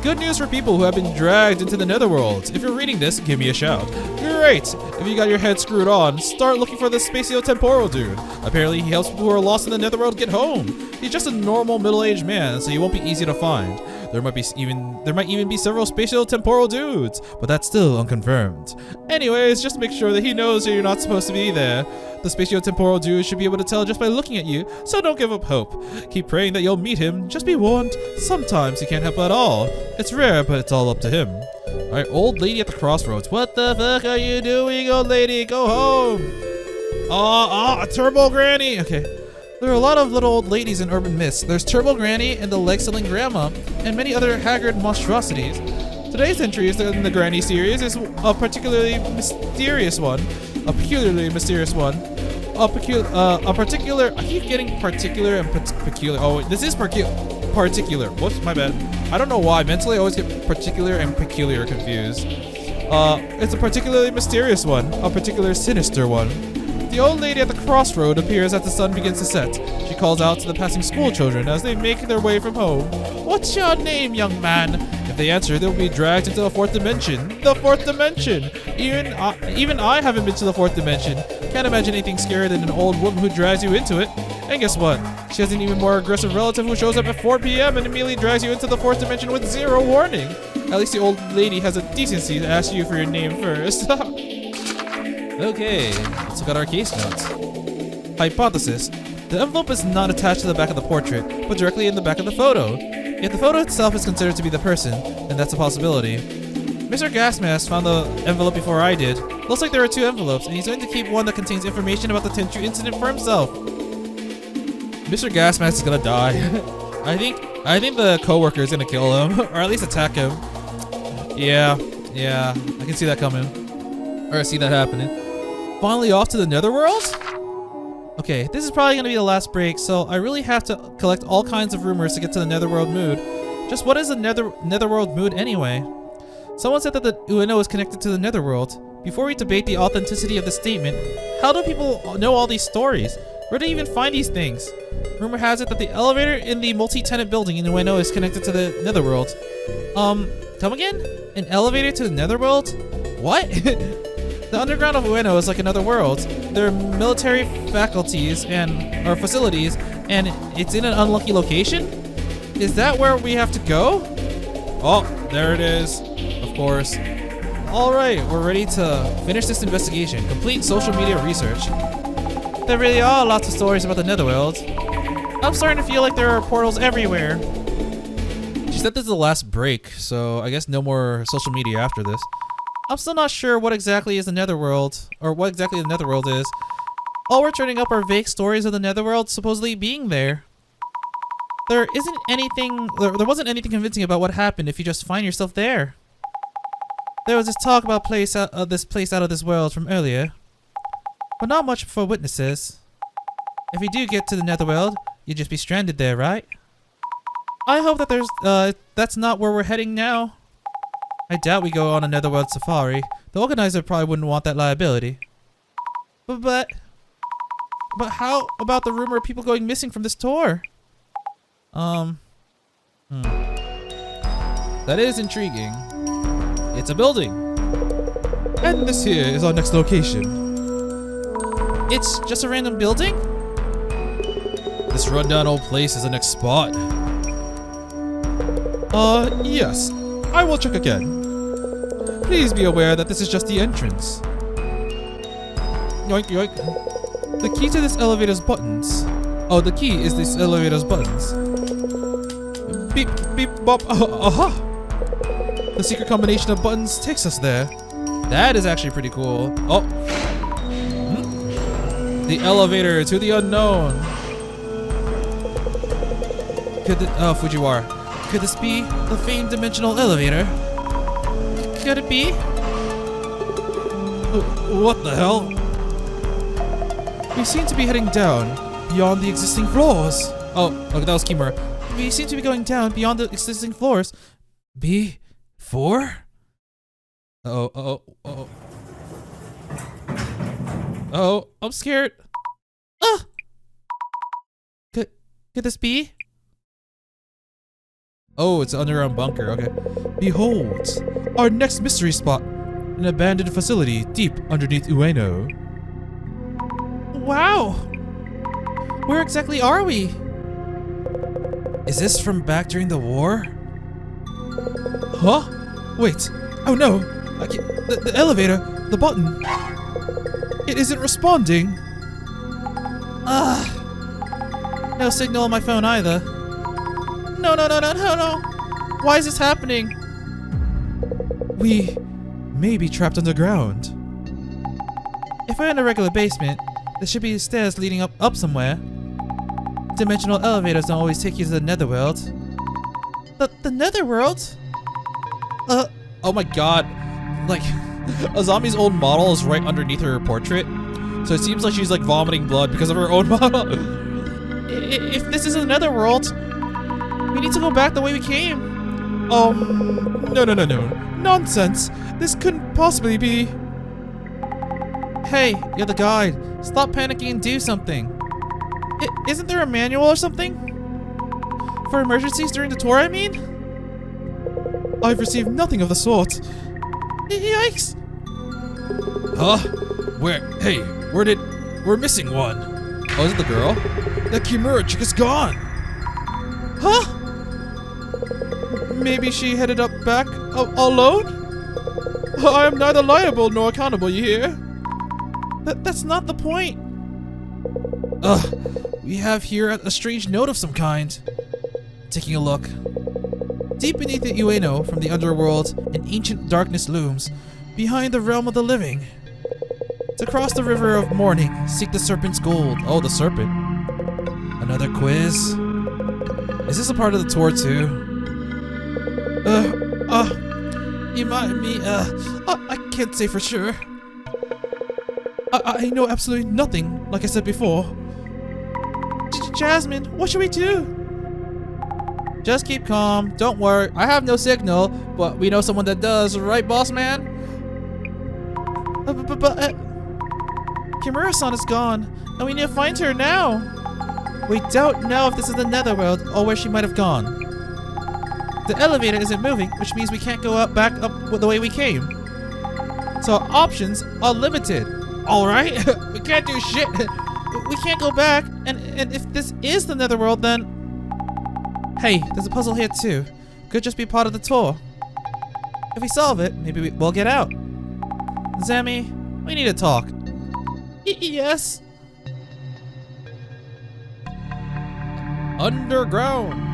A: Good news for people who have been dragged into the netherworld. If you're reading this, give me a shout. Great! If you got your head screwed on, start looking for the spatio-temporal dude. Apparently, he helps people who are lost in the netherworld get home. He's just a normal middle-aged man, so he won't be easy to find. There might even be several spatio-temporal dudes, but that's still unconfirmed. Anyways, just make sure that he knows that you're not supposed to be there. The spatio-temporal dude should be able to tell just by looking at you, so don't give up hope. Keep praying that you'll meet him. Just be warned, sometimes he can't help at all. It's rare, but it's all up to him. Alright, old lady at the crossroads. What the fuck are you doing, old lady? Go home! A turbo granny! Okay. There are a lot of little old ladies in urban myths. There's Turbo Granny and the leg-selling grandma, and many other haggard monstrosities. Today's entry in the Granny series is a particularly mysterious one. I keep getting particular and peculiar. Oh, this is peculiar. particular. Whoops, my bad. I don't know why. Mentally, I always get particular and peculiar confused. It's a particularly mysterious one. A particular sinister one. The old lady at the crossroad appears as the sun begins to set. She calls out to the passing school children as they make their way from home. What's your name, young man? If they answer, they'll be dragged into the fourth dimension. The fourth dimension! Even I haven't been to the fourth dimension. Can't imagine anything scarier than an old woman who drags you into it. And guess what? She has an even more aggressive relative who shows up at 4 p.m. and immediately drags you into the fourth dimension with zero warning. At least the old lady has a decency to ask you for your name first. Okay, let's look at our case notes. Hypothesis. The envelope is not attached to the back of the portrait, but directly in the back of the photo. If the photo itself is considered to be the person, then that's a possibility. Mr. Gasmask found the envelope before I did. Looks like there are 2 envelopes, and he's going to keep one that contains information about the Tenchu incident for himself. Mr. Gasmask is gonna die. I think the coworker is gonna kill him, or at least attack him. Yeah, I can see that coming. Or I see that happening. Finally off to the Netherworld? Okay, this is probably gonna be the last break, so I really have to collect all kinds of rumors to get to the Netherworld mood. Just what is the Netherworld mood anyway? Someone said that the Ueno is connected to the Netherworld. Before we debate the authenticity of the statement, how do people know all these stories? Where do they even find these things? Rumor has it that the elevator in the multi-tenant building in Ueno is connected to the Netherworld. Come again? An elevator to the Netherworld? What? The underground of Ueno is like another world. There are military facilities, and it's in an unlucky location? Is that where we have to go? Oh, there it is. Of course. Alright, we're ready to finish this investigation. Complete social media research. There really are lots of stories about the Netherworld. I'm starting to feel like there are portals everywhere. She said this is the last break, so I guess no more social media after this. I'm still not sure what exactly is the Netherworld, or what exactly the Netherworld is. All we're turning up are vague stories of the Netherworld supposedly being there. There wasn't anything convincing about what happened if you just find yourself there. There was this talk about this place out of this world from earlier, but not much for witnesses. If you do get to the Netherworld, you'd just be stranded there, right? I hope that that's not where we're heading now. I doubt we go on a Netherworld safari. The organizer probably wouldn't want that liability. But how about the rumor of people going missing from this tour? That is intriguing. It's a building. And this here is our next location. It's just a random building? This rundown old place is the next spot. Yes. I will check again. Please be aware that this is just the entrance. Yoink, yoink. The key to this elevator's buttons. Oh, the key is this elevator's buttons. Beep, beep, bop. Aha! The secret combination of buttons takes us there. That is actually pretty cool. Oh. The elevator to the unknown. Fujiwara. Could this be the famed dimensional elevator? Could it be? What the hell? We seem to be heading down beyond the existing floors. Oh, look, that was Kimura. We seem to be going down beyond the existing floors. B4? Oh, I'm scared. Ah! Could this be? Oh, it's an underground bunker, okay. Behold, our next mystery spot. An abandoned facility deep underneath Ueno. Wow! Where exactly are we? Is this from back during the war? Huh? Wait. Oh no! The elevator! The button! It isn't responding! No signal on my phone either. No. Why is this happening? We may be trapped underground. If we're in a regular basement, there should be stairs leading up somewhere. Dimensional elevators don't always take you to the Netherworld. The Netherworld? Oh my god. Like, Azami's old model is right underneath her portrait. So it seems like she's like vomiting blood because of her own model. If this is a Netherworld, We need to go back the way we came. No. Nonsense. This couldn't possibly be. Hey, you're the guide. Stop panicking and do something. Isn't there a manual or something? For emergencies during the tour, I mean? I've received nothing of the sort. Yikes! Huh? Hey, we're missing one. Oh, is it the girl? That Kimura chick is gone. Huh? Maybe she headed up back alone? I am neither liable nor accountable, you hear? That's not the point. We have here a strange note of some kind. Taking a look. Deep beneath the Ueno from the underworld, an ancient darkness looms, behind the realm of the living. To cross the river of morning, seek the serpent's gold. Oh, the serpent. Another quiz? Is this a part of the tour too? I can't say for sure. I know absolutely nothing, like I said before. Jasmine, what should we do? Just keep calm, don't worry. I have no signal, but we know someone that does, right, boss man? Kimura-san is gone, and we need to find her now. We don't know if this is the Netherworld or where she might have gone. The elevator isn't moving, which means we can't go back up the way we came. So our options are limited. Alright? We can't do shit. We can't go back, and if this is the Netherworld, then... Hey, there's a puzzle here too. Could just be part of the tour. If we solve it, maybe we'll get out. Zami, we need to talk. Yes? Underground.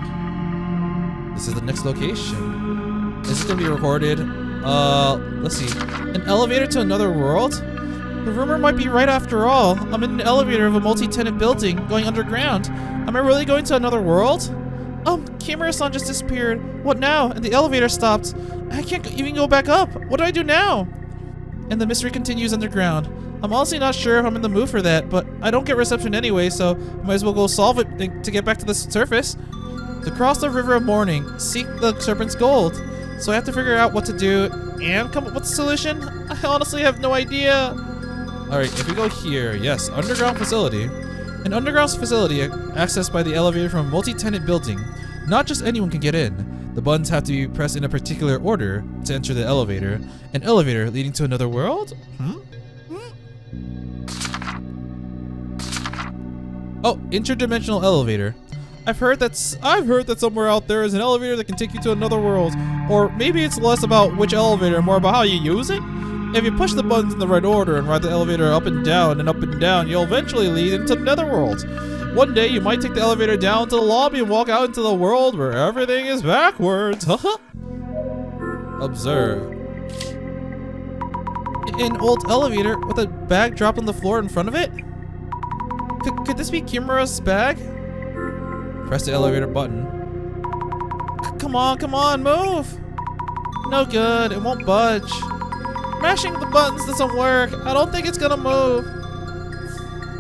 A: This is the next location. Is this gonna be recorded? Let's see. An elevator to another world? The rumor might be right after all. I'm in an elevator of a multi-tenant building going underground. Am I really going to another world? Kimura-san just disappeared. What now? And the elevator stopped. I can't even go back up. What do I do now? And the mystery continues underground. I'm honestly not sure if I'm in the mood for that, but I don't get reception anyway, so might as well go solve it to get back to the surface. To cross the river of morning, seek the serpent's gold. So I have to figure out what to do and come up with a solution? I honestly have no idea. Alright, if we go here, yes, underground facility. An underground facility accessed by the elevator from a multi-tenant building. Not just anyone can get in. The buttons have to be pressed in a particular order to enter the elevator. An elevator leading to another world? Oh, interdimensional elevator. I've heard that somewhere out there is an elevator that can take you to another world. Or maybe it's less about which elevator, more about how you use it? If you push the buttons in the right order and ride the elevator up and down, you'll eventually lead into Netherworld. One day, you might take the elevator down to the lobby and walk out into the world where everything is backwards. Observe. An old elevator with a bag dropped on the floor in front of it? Could this be Kimura's bag? Press the elevator button. Come on, move! No good, it won't budge. Mashing the buttons doesn't work. I don't think it's gonna move.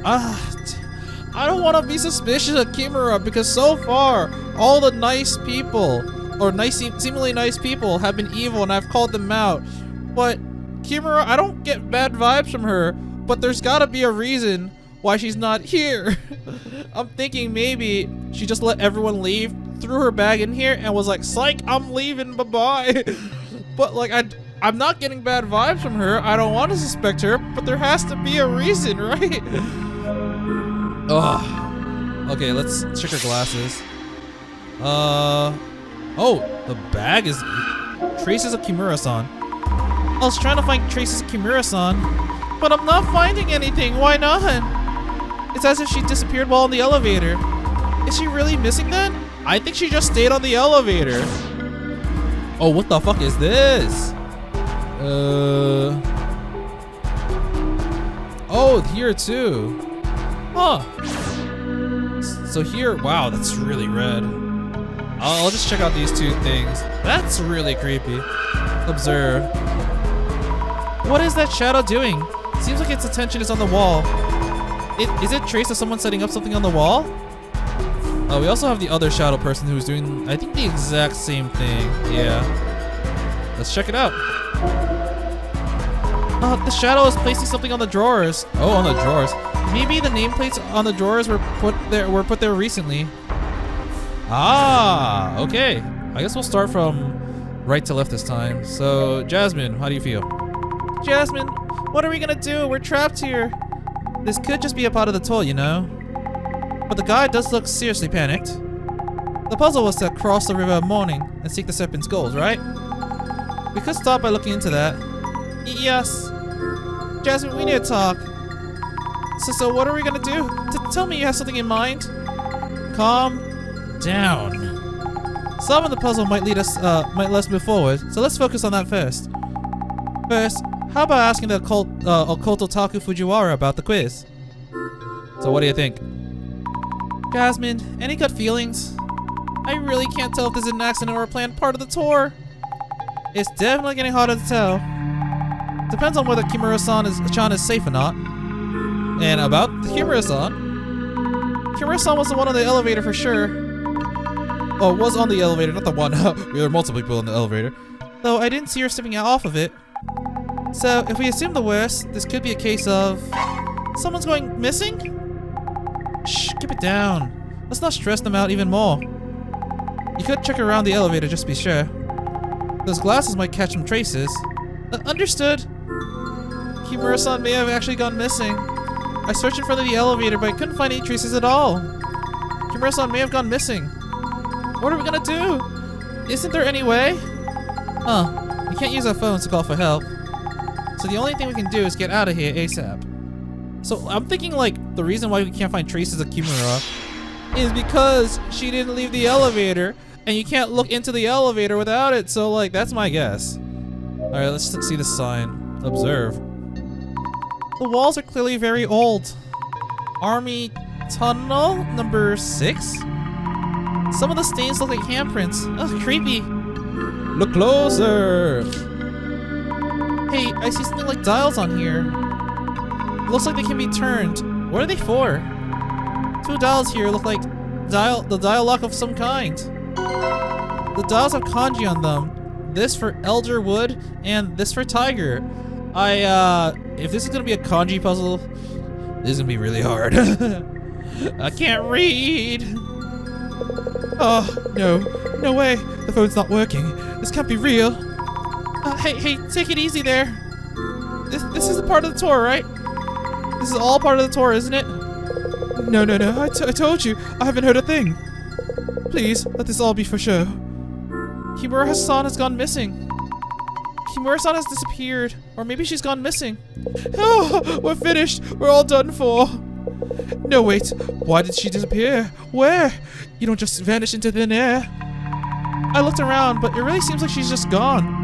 A: I don't want to be suspicious of Kimura because so far, all the nice people, or seemingly nice people, have been evil and I've called them out. But Kimura, I don't get bad vibes from her, but there's gotta be a reason why she's not here. I'm thinking maybe she just let everyone leave, threw her bag in here, and was like, psych, I'm leaving, bye-bye. But like, I'm not getting bad vibes from her. I don't want to suspect her, but there has to be a reason, right? Ugh. Okay, let's check her glasses. Oh, the bag is traces of Kimura-san. I was trying to find traces of Kimura-san, but I'm not finding anything. Why not? It's as if she disappeared while in the elevator. Is she really missing then? I think she just stayed on the elevator. Oh, what the fuck is this? Oh, here too. Huh. So here, wow, that's really red. I'll just check out these two things. That's really creepy. Observe. What is that shadow doing? Seems like its attention is on the wall. Is it trace of someone setting up something on the wall? We also have the other shadow person who's doing, I think, the exact same thing. Yeah. Let's check it out. The shadow is placing something on the drawers. Oh, on the drawers. Maybe the nameplates on the drawers were put there recently. Ah, okay. I guess we'll start from right to left this time. So, Jasmine, how do you feel? Jasmine, what are we gonna do? We're trapped here. This could just be a part of the toll, you know? But the guy does look seriously panicked. The puzzle was to cross the river of morning and seek the serpent's gold, right? We could start by looking into that. Yes. Jasmine, we need to talk. So what are we gonna do? Tell me you have something in mind. Calm down. Solving the puzzle might let us move forward, so let's focus on that first. First, how about asking the occult otaku Fujiwara about the quiz? So what do you think? Jasmine, any gut feelings? I really can't tell if this is an accident or a planned part of the tour. It's definitely getting harder to tell. Depends on whether Kimura-chan is safe or not. And about Kimura-san. Kimura-san was the one on the elevator for sure. Oh, was on the elevator, not the one. There were multiple people in the elevator. Though I didn't see her stepping off of it. So, if we assume the worst, this could be a case of someone's going missing? Shh, keep it down. Let's not stress them out even more. You could check around the elevator just to be sure. Those glasses might catch some traces. Understood. Kimura-san may have actually gone missing. I searched in front of the elevator, but I couldn't find any traces at all. Kimura-san may have gone missing. What are we gonna do? Isn't there any way? We can't use our phones to call for help. So the only thing we can do is get out of here ASAP. So I'm thinking like the reason why we can't find traces of Kimura is because she didn't leave the elevator, and you can't look into the elevator without it. So like that's my guess. All right, let's see the sign. Observe. The walls are clearly very old. Army Tunnel number 6? Some of the stains look like handprints. Ugh, creepy. Look closer. Hey, I see something like dials on here. Looks like they can be turned. What are they for? 2 dials here look like the dial lock of some kind. The dials have kanji on them. This for Elder Wood and this for Tiger. If this is gonna be a kanji puzzle, this is gonna be really hard. I can't read. Oh, no way. The phone's not working. This can't be real. Hey, take it easy there. This is a part of the tour, right? This is all part of the tour, isn't it? No. I told you. I haven't heard a thing. Please, let this all be for sure. Kimura-san has gone missing. Kimura-san has disappeared. Or maybe she's gone missing. Oh, we're finished. We're all done for. No, wait. Why did she disappear? Where? You don't just vanish into thin air. I looked around, but it really seems like she's just gone.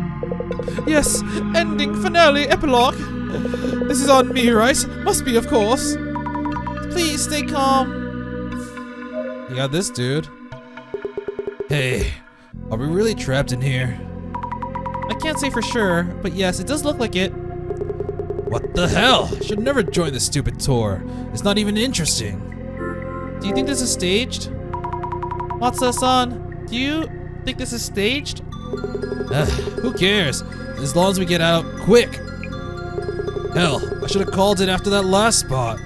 A: Yes, ending, finale, epilogue. This is on me, right? Must be, of course. Please stay calm. You got this, dude. Hey, are we really trapped in here? I can't say for sure, but yes, it does look like it. What the hell? I should never join this stupid tour. It's not even interesting. Do you think this is staged? Matsuda-san, do you think this is staged? Who cares? As long as we get out quick. Hell, I should have called it after that last spot.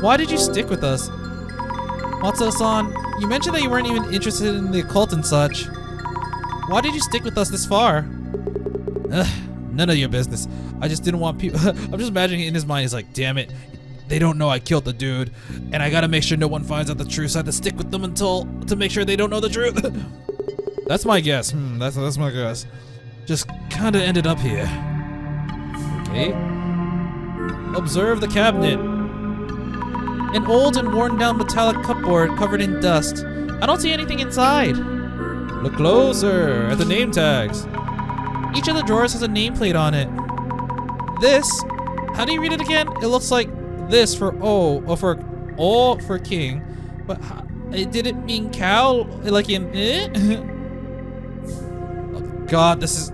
A: Why did you stick with us? Matsuda-san, you mentioned that you weren't even interested in the occult and such. Why did you stick with us this far? None of your business. I just didn't want people. I'm just imagining in his mind, he's like, damn it. They don't know I killed the dude, and I gotta make sure no one finds out the truth, so I have to stick with them to make sure they don't know the truth. That's my guess. That's my guess. Just kinda ended up here. Okay. Observe the cabinet. An old and worn down metallic cupboard covered in dust. I don't see anything inside. Look closer at the name tags. Each of the drawers has a nameplate on it. This, how do you read it again? It looks like this for O, or for O for king. But it didn't mean cow, like in Oh god, this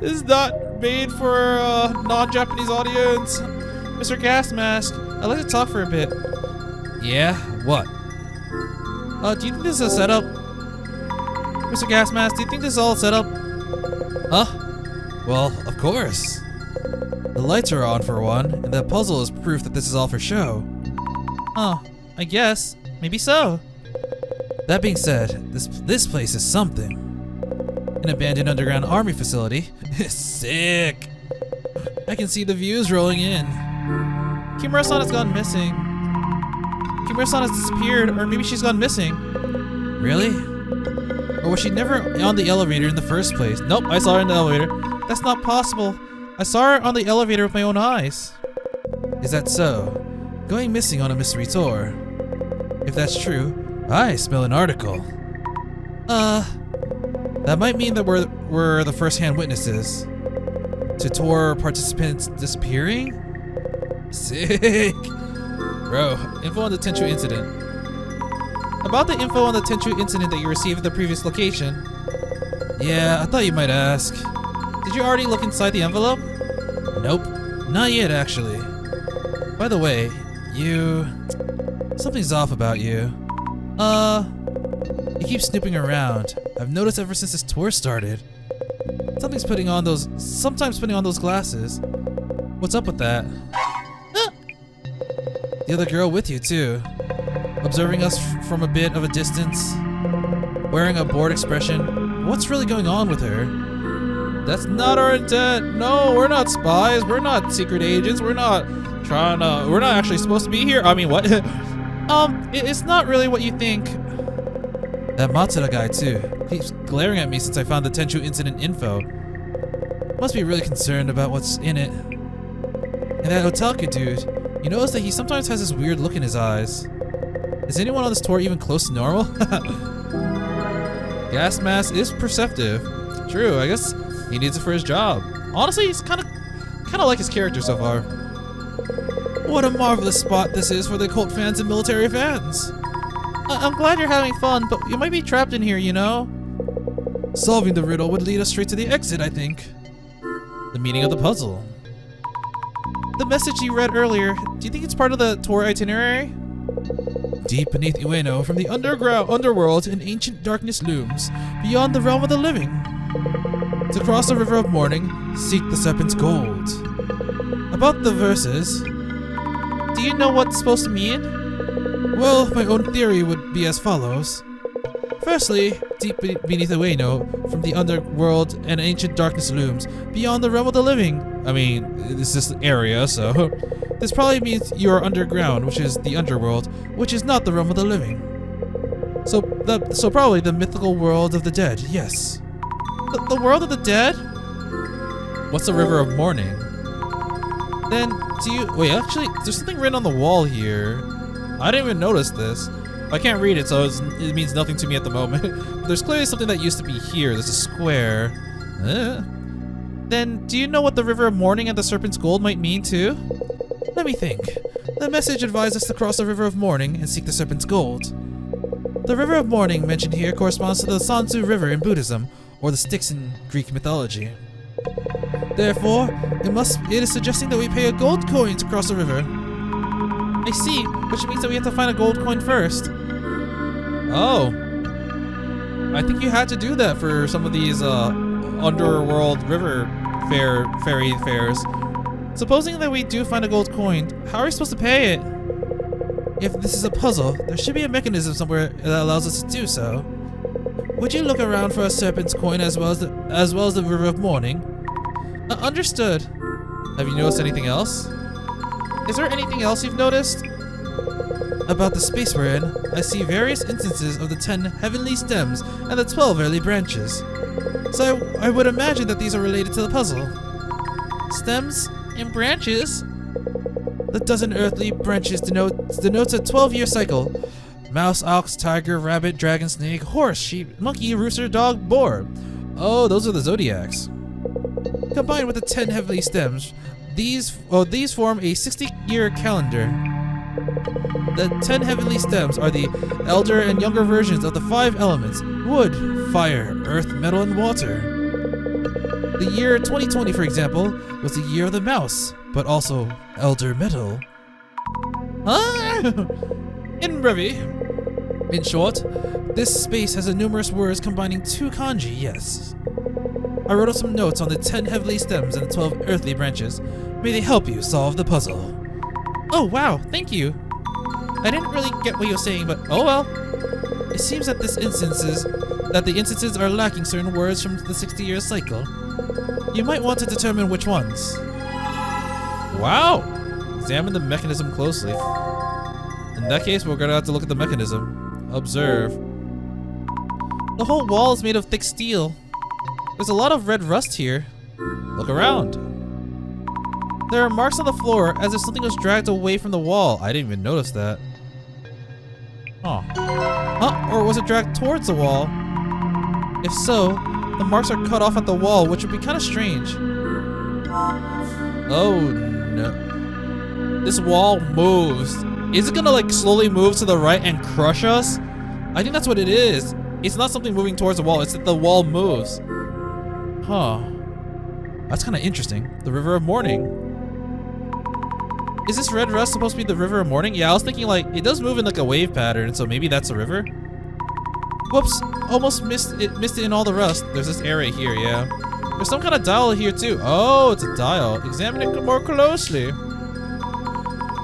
A: is not made for a non-Japanese audience. Mr. Gas Mask, I'd like to talk for a bit. Yeah? What? Do you think this is a setup? Mr. Gas Mask, do you think this is all a setup? Huh? Well, of course. The lights are on for one, and that puzzle is proof that this is all for show. Huh, I guess. Maybe so. That being said, this place is something. An abandoned underground army facility. Sick! I can see the views rolling in. Kimura-san has gone missing. Kimura-san has disappeared, or maybe she's gone missing. Really? Or was she never on the elevator in the first place? Nope, I saw her in the elevator. That's not possible. I saw her on the elevator with my own eyes. Is that so? Going missing on a mystery tour. If that's true, I smell an article. That might mean that we're the first-hand witnesses to tour participants disappearing? Sick! Bro, info on the Tenchu incident. About the info on the Tenchu incident that you received at the previous location. Yeah, I thought you might ask. Did you already look inside the envelope? Nope, not yet actually. By the way, something's off about you. You keep snooping around. I've noticed ever since this tour started. Sometimes putting on those glasses. What's up with that? The other girl with you too. Observing us from a bit of a distance. Wearing a bored expression. What's really going on with her? That's not our intent. No, we're not spies. We're not secret agents. We're not actually supposed to be here. I mean, what? It's not really what you think. That Matsuda guy too. Keeps glaring at me since I found the Tenchu incident info. Must be really concerned about what's in it. And that otaku dude, you notice that he sometimes has this weird look in his eyes. Is anyone on this tour even close to normal? Gas Mask is perceptive. True, I guess he needs it for his job. Honestly, he's kind of like his character so far. What a marvelous spot this is for the cult fans and military fans. I'm glad you're having fun, but you might be trapped in here, you know? Solving the riddle would lead us straight to the exit, I think. The meaning of the puzzle. The message you read earlier, do you think it's part of the tour itinerary? Deep beneath Ueno, from the underworld, an ancient darkness looms, beyond the realm of the living. To cross the river of morning, seek the serpent's gold. About the verses, do you know what it's supposed to mean? Well, my own theory would be as follows. Firstly, deep beneath Ueno, from the underworld, an ancient darkness looms, beyond the realm of the living. I mean, this is the area, so... This probably means you are underground, which is the underworld, which is not the realm of the living. So probably the mythical world of the dead, yes. The world of the dead? What's the river of morning? Then, wait, actually, there's something written on the wall here. I didn't even notice this. I can't read it, so it means nothing to me at the moment. But there's clearly something that used to be here. There's a square. Then, do you know what the river of morning and the serpent's gold might mean too? Let me think. The message advised us to cross the river of morning and seek the serpent's gold. The river of morning mentioned here corresponds to the Sansu River in Buddhism, or the Styx in Greek mythology. Therefore, it is suggesting that we pay a gold coin to cross the river. I see, which means that we have to find a gold coin first. Oh. I think you had to do that for some of these underworld river ferry fairs. Supposing that we do find a gold coin, how are we supposed to pay it? If this is a puzzle, there should be a mechanism somewhere that allows us to do so. Would you look around for a serpent's coin as well as the river of morning? Understood. Have you noticed anything else? Is there anything else you've noticed? About the space we're in, I see various instances of the 10 heavenly stems and the 12 early branches. So I would imagine that these are related to the puzzle. Stems and branches? The dozen earthly branches denotes a 12-year cycle. Mouse, ox, tiger, rabbit, dragon, snake, horse, sheep, monkey, rooster, dog, boar. Oh, those are the zodiacs. Combined with the 10 heavenly stems, these form a 60-year calendar. The 10 heavenly stems are the elder and younger versions of the 5 elements: wood, fire, earth, metal, and water. The year 2020, for example, was the year of the mouse, but also elder metal. In Brevi, In short, this space has numerous words combining 2 kanji, yes. I wrote up some notes on the 10 heavenly stems and the 12 earthly branches. May they help you solve the puzzle. Oh wow, thank you. I didn't really get what you're saying, but oh well. It seems that the instances are lacking certain words from the 60-year cycle. You might want to determine which ones. Wow! Examine the mechanism closely. In that case, we're gonna have to look at the mechanism. Observe. The whole wall is made of thick steel. There's a lot of red rust here. Look around. There are marks on the floor as if something was dragged away from the wall. I didn't even notice that. Huh. Huh? Or was it dragged towards the wall? If so, the marks are cut off at the wall, which would be kind of strange. Oh no. This wall moves. Is it gonna like slowly move to the right and crush us? I think that's what it is. It's not something moving towards the wall, it's that the wall moves. Huh. That's kind of interesting. The River of Morning. Is this red rust supposed to be the River of Morning? Yeah, I was thinking like, it does move in like a wave pattern, so maybe that's a river? Whoops, almost missed it in all the rust. There's this area here, yeah. There's some kind of dial here too. Oh, it's a dial. Examine it more closely.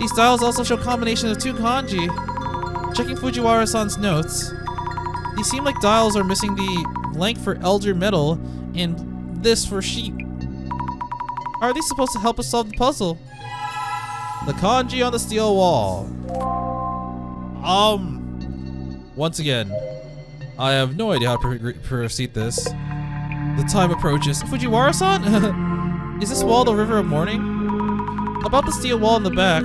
A: These dials also show combination of 2 kanji. Checking Fujiwara-san's notes. These seem like dials are missing the blank for elder metal and this for sheep. How are these supposed to help us solve the puzzle? The kanji on the steel wall. Once again, I have no idea how to proceed this. The time approaches. Fujiwara-san? Is this wall the River of Morning? About the steel wall in the back.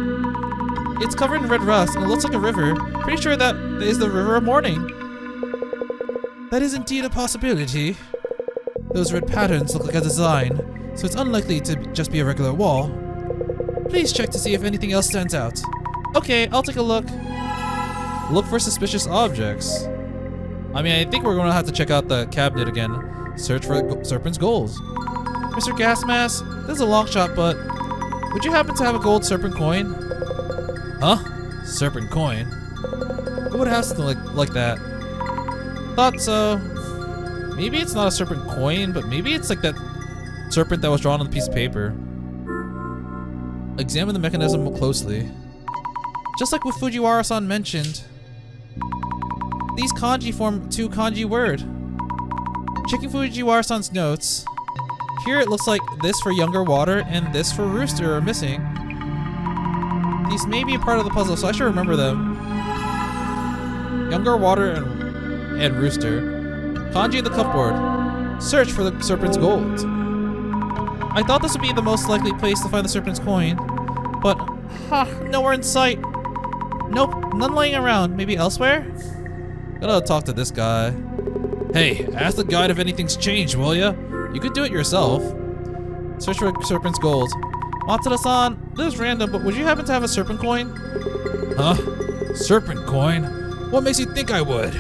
A: It's covered in red rust and it looks like a river. Pretty sure that is the River of Morning. That is indeed a possibility. Those red patterns look like a design, so it's unlikely to just be a regular wall. Please check to see if anything else stands out. Okay, I'll take a look. Look for suspicious objects. I mean, I think we're going to have to check out the cabinet again. Search for Serpent's gold. Mr. Gasmask, this is a long shot, but would you happen to have a gold serpent coin? Huh? Serpent coin? Who would have something like that? Thought so. Maybe it's not a serpent coin, but maybe it's like that serpent that was drawn on the piece of paper. Examine the mechanism closely. Just like what Fujiwara-san mentioned, these kanji form 2 kanji word. Checking Fujiwara-san's notes, here it looks like this for younger water and this for rooster are missing. These may be a part of the puzzle, so I should remember them. Younger water and rooster. Kanji in the cupboard. Search for the serpent's gold. I thought this would be the most likely place to find the serpent's coin, but nowhere in sight. Nope, none laying around. Maybe elsewhere? Gotta talk to this guy. Hey, ask the guide if anything's changed, will ya? You could do it yourself. Search for serpent's gold. Matsuda-san, this is random, but would you happen to have a serpent coin? Huh? Serpent coin? What makes you think I would?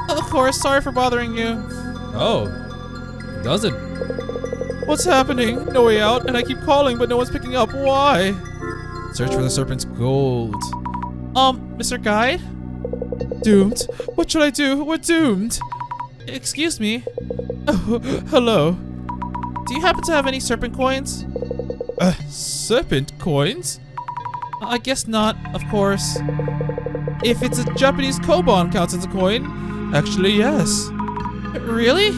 A: Of course, sorry for bothering you. Oh, does it? What's happening? No way out, and I keep calling, but no one's picking up. Why? Search for the serpent's gold. Mr. Guide? Doomed? What should I do? We're doomed. Excuse me. Oh, hello. Do you happen to have any serpent coins? Serpent coins? I guess not, of course. If it's a Japanese koban counts as a coin, actually yes. Really?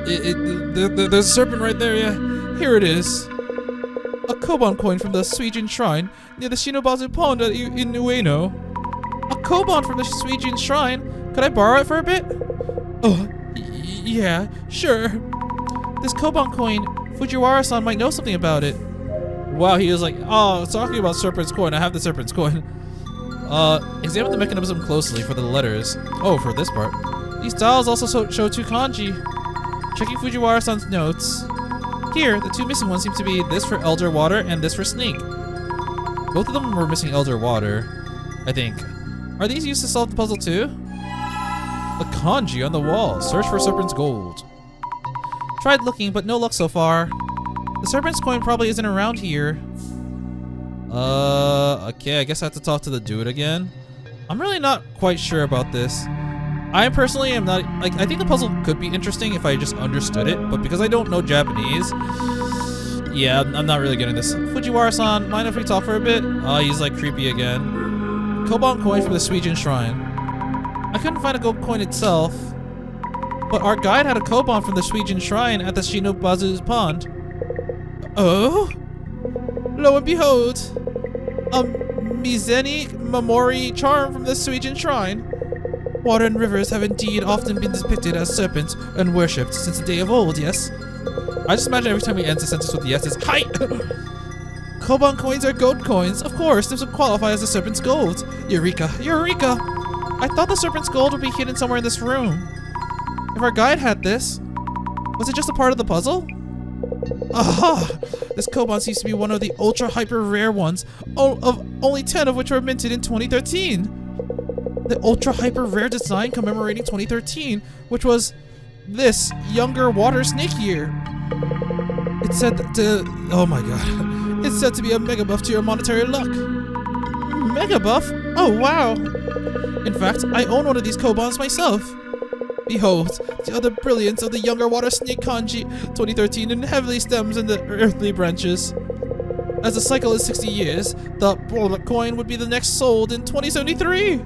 A: There's a serpent right there, yeah. Here it is. A koban coin from the Suijin Shrine near the Shinobazu Pond in Ueno. A koban from the Suijin Shrine? Could I borrow it for a bit? Oh, yeah, sure. This koban coin, Fujiwara-san might know something about it. Wow, he was like, oh, talking about serpent's coin, I have the serpent's coin. Examine the mechanism closely for the letters. Oh, for this part. These dials also show 2 kanji. Checking Fujiwara-san's notes. Here, the 2 missing ones seem to be this for elder water and this for snake. Both of them were missing elder water, I think. Are these used to solve the puzzle too? The kanji on the wall. Search for serpent's gold. Tried looking, but no luck so far. The serpent's coin probably isn't around here. Okay, I guess I have to talk to the dude again. I'm really not quite sure about this. I personally am not, like, I think the puzzle could be interesting if I just understood it, but because I don't know Japanese, yeah, I'm not really getting this. Fujiwara-san, mind if we talk for a bit? Oh, he's like creepy again. Koban coin from the Switch Shrine. I couldn't find a gold coin itself, but our guide had a Koban from the Switch Shrine at the Shinobazu's pond. Oh? Lo and behold, a Mizeni Mamori charm from the Switch Shrine. Water and rivers have indeed often been depicted as serpents and worshipped since the day of old, yes? I just imagine every time he ends a sentence with yes, it's hi! Koban coins are gold coins. Of course, this would qualify as the serpent's gold. Eureka! Eureka! I thought the serpent's gold would be hidden somewhere in this room. If our guide had this, was it just a part of the puzzle? Aha! This Koban seems to be one of the ultra hyper rare ones, of only 10 of which were minted in 2013. The ultra hyper rare design commemorating 2013, which was this younger water snake year. It's said to, oh my god, it's said to be a mega buff to your monetary luck. Mega buff? Oh wow. In fact, I own one of these Kobans myself. Behold, the other brilliance of the younger water snake kanji 2013 and heavily stems in the earthly branches. As the cycle is 60 years, the bullet coin would be the next sold in 2073.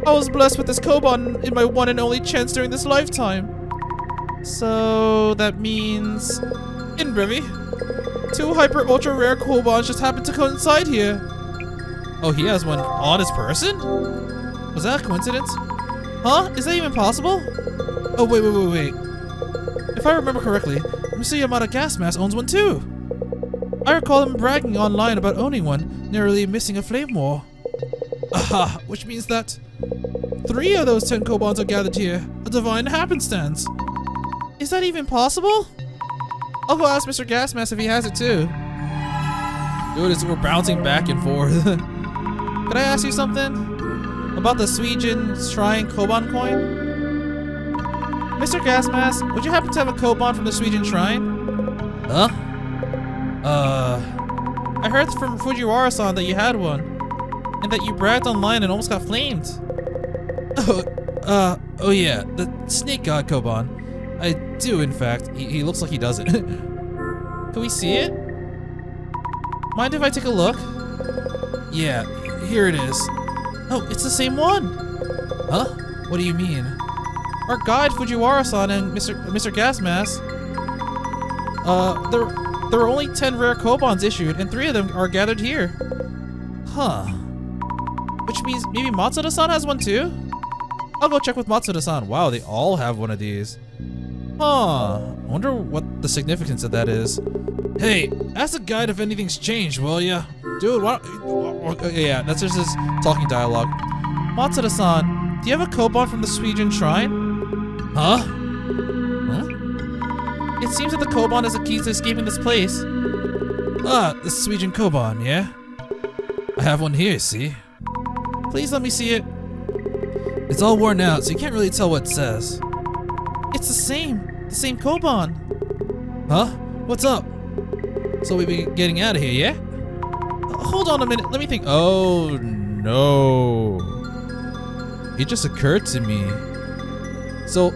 A: I was blessed with this Koban in my one and only chance during this lifetime. So that means, in brevity, 2 hyper ultra rare Kobans just happened to coincide here. Oh, he has one on his person? Was that a coincidence? Huh? Is that even possible? Oh, wait. If I remember correctly, Mr. Yamada Gas Mask owns one too. I recall him bragging online about owning one, narrowly missing a flame war. Aha, which means that 3 of those 10 Kobans are gathered here. A divine happenstance. Is that even possible? I'll go ask Mr. Gas Mask if he has it too. Dude, we're bouncing back and forth. Could I ask you something? About the Suijin Shrine Koban coin? Mr. Gas Mask, would you happen to have a Koban from the Suijin Shrine? Huh? I heard from Fujiwara-san that you had one, and that you bragged online and almost got flamed. Oh yeah, the Snake God Koban. I do, in fact. He looks like he doesn't. Can we see it? Mind if I take a look? Yeah, here it is. Oh, it's the same one! Huh? What do you mean? Our guide, Fujiwara-san and Mr. Gas Mask. There are only 10 rare Kobans issued, and 3 of them are gathered here. Huh. Which means maybe Matsuda-san has one too? I'll go check with Matsuda-san. Wow, they all have one of these. Huh. I wonder what the significance of that is. Hey, ask the guide if anything's changed, will ya? Dude, what? Yeah, that's just his talking dialogue. Matsuda-san, do you have a Koban from the Suijin Shrine? Huh? It seems that the Koban is the key to escaping this place. Ah, the Suijin Koban, yeah? I have one here, see? Please let me see it. It's all worn out, so you can't really tell what it says. It's the same Koban. Huh? What's up? So we be getting out of here, yeah? Hold on a minute, let me think. Oh no. It just occurred to me. So,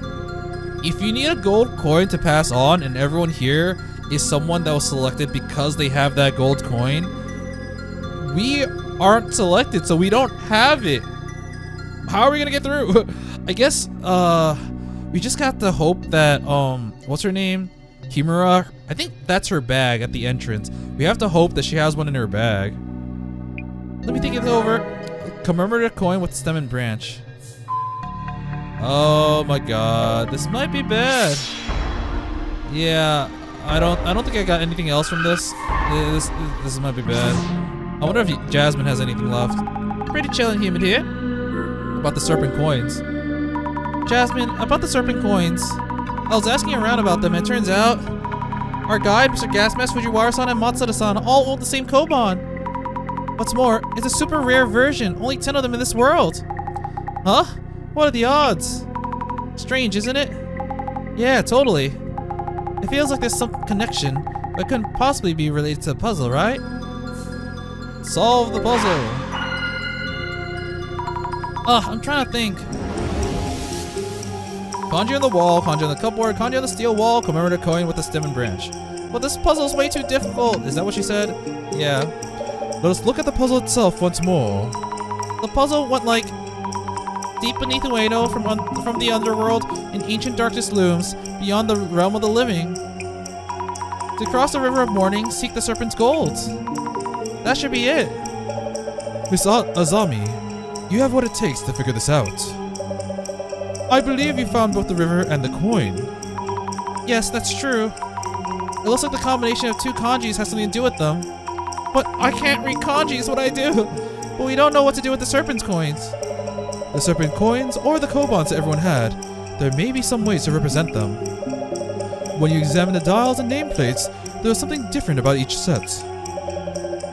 A: if you need a gold coin to pass on and everyone here is someone that was selected because they have that gold coin, we aren't selected, so we don't have it. How are we gonna get through? I guess, we just got to hope that, what's her name? Kimura? I think that's her bag at the entrance. We have to hope that she has one in her bag. Let me think it over. Commemorative coin with stem and branch. Oh my god, this might be bad. Yeah, I don't think I got anything else from this. This might be bad. I wonder if Jasmine has anything left. Pretty chilling human here. About the serpent coins. Jasmine, about the serpent coins. I was asking around about them, and it turns out our guide, Mr. Gas Mask, Fujiwara-san, and Matsuda-san all own the same Koban. What's more, it's a super rare version. Only 10 of them in this world. Huh? What are the odds? Strange, isn't it? Yeah, totally. It feels like there's some connection, but it couldn't possibly be related to the puzzle, right? Solve the puzzle. I'm trying to think. Kanji on the wall, kanji on the cupboard, kanji on the steel wall, commemorative coin with a stem and branch. But this puzzle is way too difficult. Is that what she said? Yeah. Let us look at the puzzle itself once more. The puzzle went like deep beneath Ueno from the underworld, and ancient darkness looms beyond the realm of the living. To cross the river of morning, seek the serpent's gold. That should be it. Miss Azami, you have what it takes to figure this out. I believe you found both the river and the coin. Yes, that's true. It looks like the combination of two kanjis has something to do with them. But I can't read kanji is what I do. But we don't know what to do with the serpent's coins. The serpent coins or the kobans that everyone had, there may be some ways to represent them. When you examine the dials and nameplates, there is something different about each set.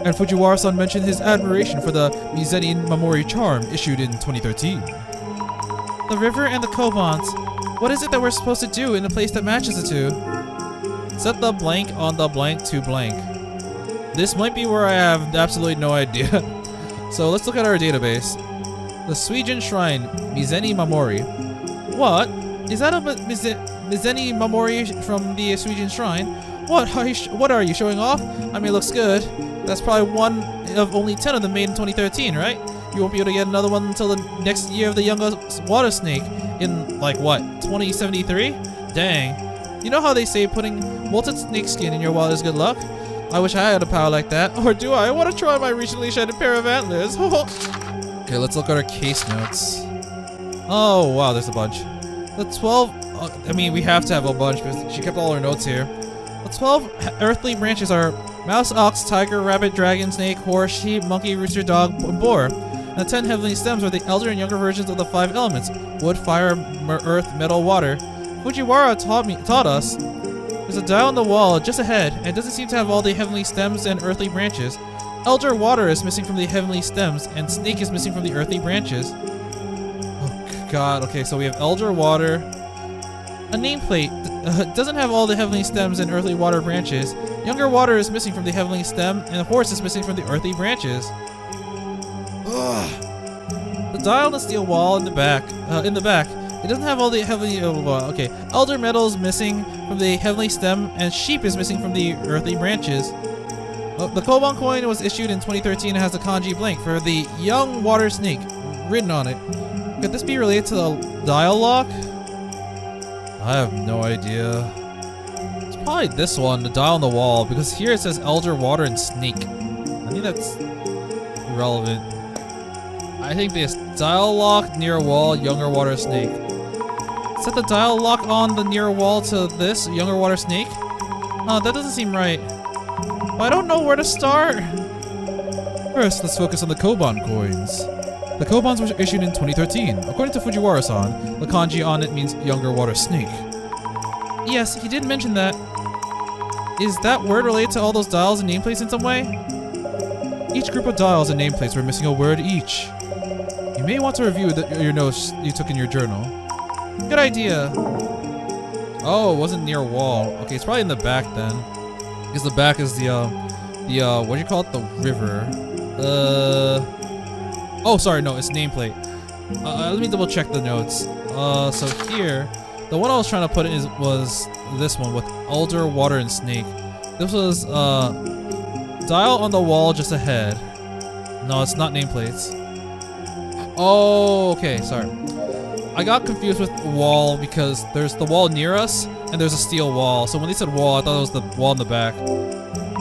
A: And Fujiwara-san mentioned his admiration for the Mizeni Mamori charm issued in 2013. The river and the kobans. What is it that we're supposed to do in a place that matches the two? Set the blank on the blank to blank. This might be where I have absolutely no idea. So let's look at our database. The Switch Shrine, Mizeni Mamori. What? Is that a Mizeni Mamori from the Switch Shrine? What are you showing off? I mean, it looks good. That's probably one of only 10 of them made in 2013, right? You won't be able to get another one until the next year of the youngest water snake in, like, what, 2073? Dang. You know how they say putting molten snake skin in your wallet is good luck? I wish I had a power like that. Or do I? I want to try my recently shedded pair of antlers. Okay, let's look at our case notes. Oh, wow, there's a bunch. The 12... I mean, we have to have a bunch because she kept all her notes here. The 12 earthly branches are mouse, ox, tiger, rabbit, dragon, snake, horse, sheep, monkey, rooster, dog, and boar. And the 10 heavenly stems are the elder and younger versions of the 5 elements: wood, fire, earth, metal, water. Fujiwara taught us. There's a dial on the wall just ahead, and it doesn't seem to have all the heavenly stems and earthly branches. Elder water is missing from the heavenly stems, and snake is missing from the earthly branches. Oh god, okay, so we have elder water. A nameplate doesn't have all the heavenly stems and earthly water branches. Younger water is missing from the heavenly stem, and the horse is missing from the earthly branches. Ugh. The dial on the steel wall in the back, it doesn't have all the heavenly, okay. Elder metal is missing from the heavenly stem, and sheep is missing from the earthly branches. The Koban coin was issued in 2013 and has the kanji blank for the young water snake written on it. Could this be related to the dial lock? I have no idea. It's probably this one, the dial on the wall, because here it says elder, water, and snake. I think that's irrelevant. I think this dial lock near a wall, younger water snake. Set the dial lock on the near wall to this, younger water snake? That doesn't seem right. But I don't know where to start. First, let's focus on the Koban coins. The Kobans were issued in 2013. According to Fujiwara-san, the kanji on it means younger water snake. Yes, he did mention that. Is that word related to all those dials and nameplates in some way? Each group of dials and nameplates were missing a word each. You may want to review your notes you took in your journal. Good idea. Oh, it wasn't near a wall. Okay, it's probably in the back then. Because the back is what do you call it? The river. Oh, sorry, no, it's nameplate. Let me double check the notes. So here, the one I was trying to put in was this one with elder, water, and snake. This was dial on the wall just ahead. No, it's not nameplates. Oh, okay, sorry. I got confused with wall because there's the wall near us and there's a steel wall. So when they said wall, I thought it was the wall in the back.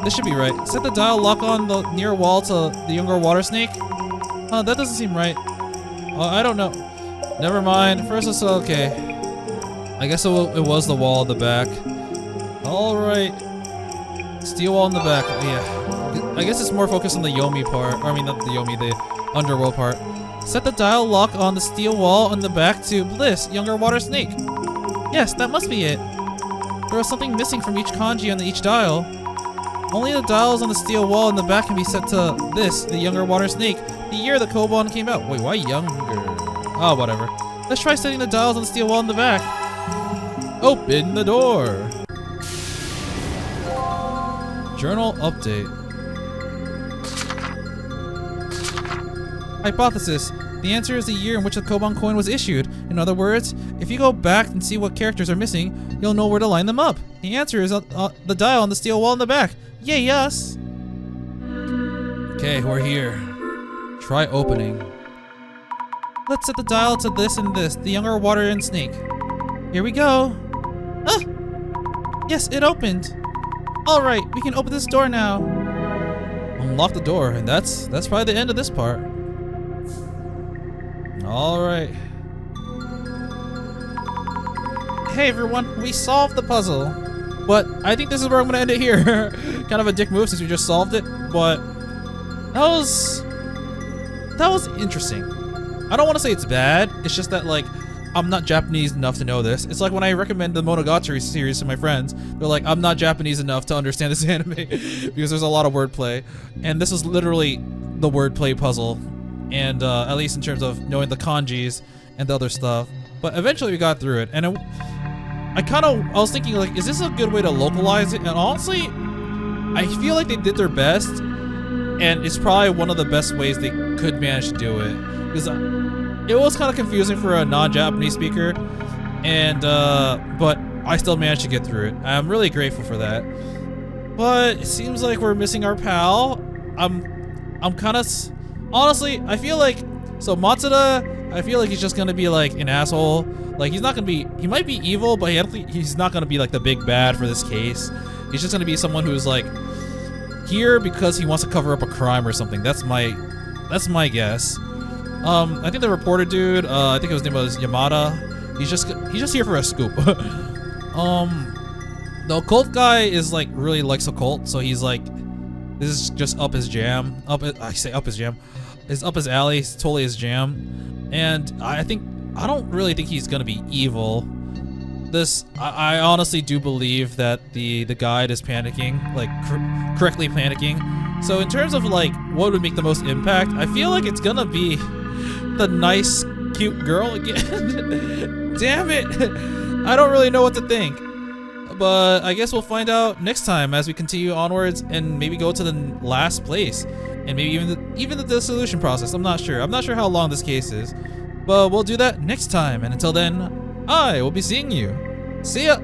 A: This should be right. Set the dial lock on the near wall to the younger water snake. That doesn't seem right. I don't know. Never mind. First it's okay. I guess it was the wall in the back. Alright. Steel wall in the back. Yeah. I guess it's more focused on the Yomi part. Or, I mean, not the Yomi, the underworld part. Set the dial lock on the steel wall in the back to Bliss, younger water snake. Yes, that must be it. There was something missing from each kanji on each dial. Only the dials on the steel wall in the back can be set to this, the younger water snake, the year the Koban came out. Wait, why younger? Oh, whatever. Let's try setting the dials on the steel wall in the back. Open the door. Journal update. Hypothesis. The answer is the year in which the Koban coin was issued. In other words, if you go back and see what characters are missing, you'll know where to line them up. The answer is the dial on the steel wall in the back. Yay, us! Okay, we're here. Try opening. Let's set the dial to this and this, the younger water and snake. Here we go. Ah! Yes, it opened. Alright, we can open this door now. Unlock the door, and that's probably the end of this part. Alright. Hey everyone, we solved the puzzle. But I think this is where I'm gonna end it here. Kind of a dick move since we just solved it, but that was interesting. I don't want to say it's bad, it's just that like I'm not Japanese enough to know this. It's like when I recommend the Monogatari series to my friends, they're like, I'm not Japanese enough to understand this anime because there's a lot of wordplay. And this is literally the wordplay puzzle. And at least in terms of knowing the kanjis and the other stuff. But eventually we got through it. And I was thinking like, is this a good way to localize it? And honestly, I feel like they did their best. And it's probably one of the best ways they could manage to do it. Because it was kind of confusing for a non-Japanese speaker, and but I still managed to get through it. I'm really grateful for that. But it seems like we're missing our pal. I'm kind of honestly, I feel like Matsuda. I feel like he's just gonna be like an asshole. Like he's not gonna be. He might be evil, but he's not gonna be like the big bad for this case. He's just gonna be someone who's like here because he wants to cover up a crime or something. That's my guess. I think the reporter dude, I think his name was Yamada. He's just here for a scoop. The occult guy is like really likes occult, so he's like, this is just up his jam. It's up his alley. It's totally his jam. And I don't really think he's gonna be evil. I honestly do believe that the guide is panicking, like correctly panicking. So in terms of like what would make the most impact, I feel like it's gonna be the nice, cute girl again. Damn it! I don't really know what to think. But I guess we'll find out next time as we continue onwards and maybe go to the last place. And maybe even the dissolution process. I'm not sure. I'm not sure how long this case is. But we'll do that next time. And until then, I will be seeing you. See ya!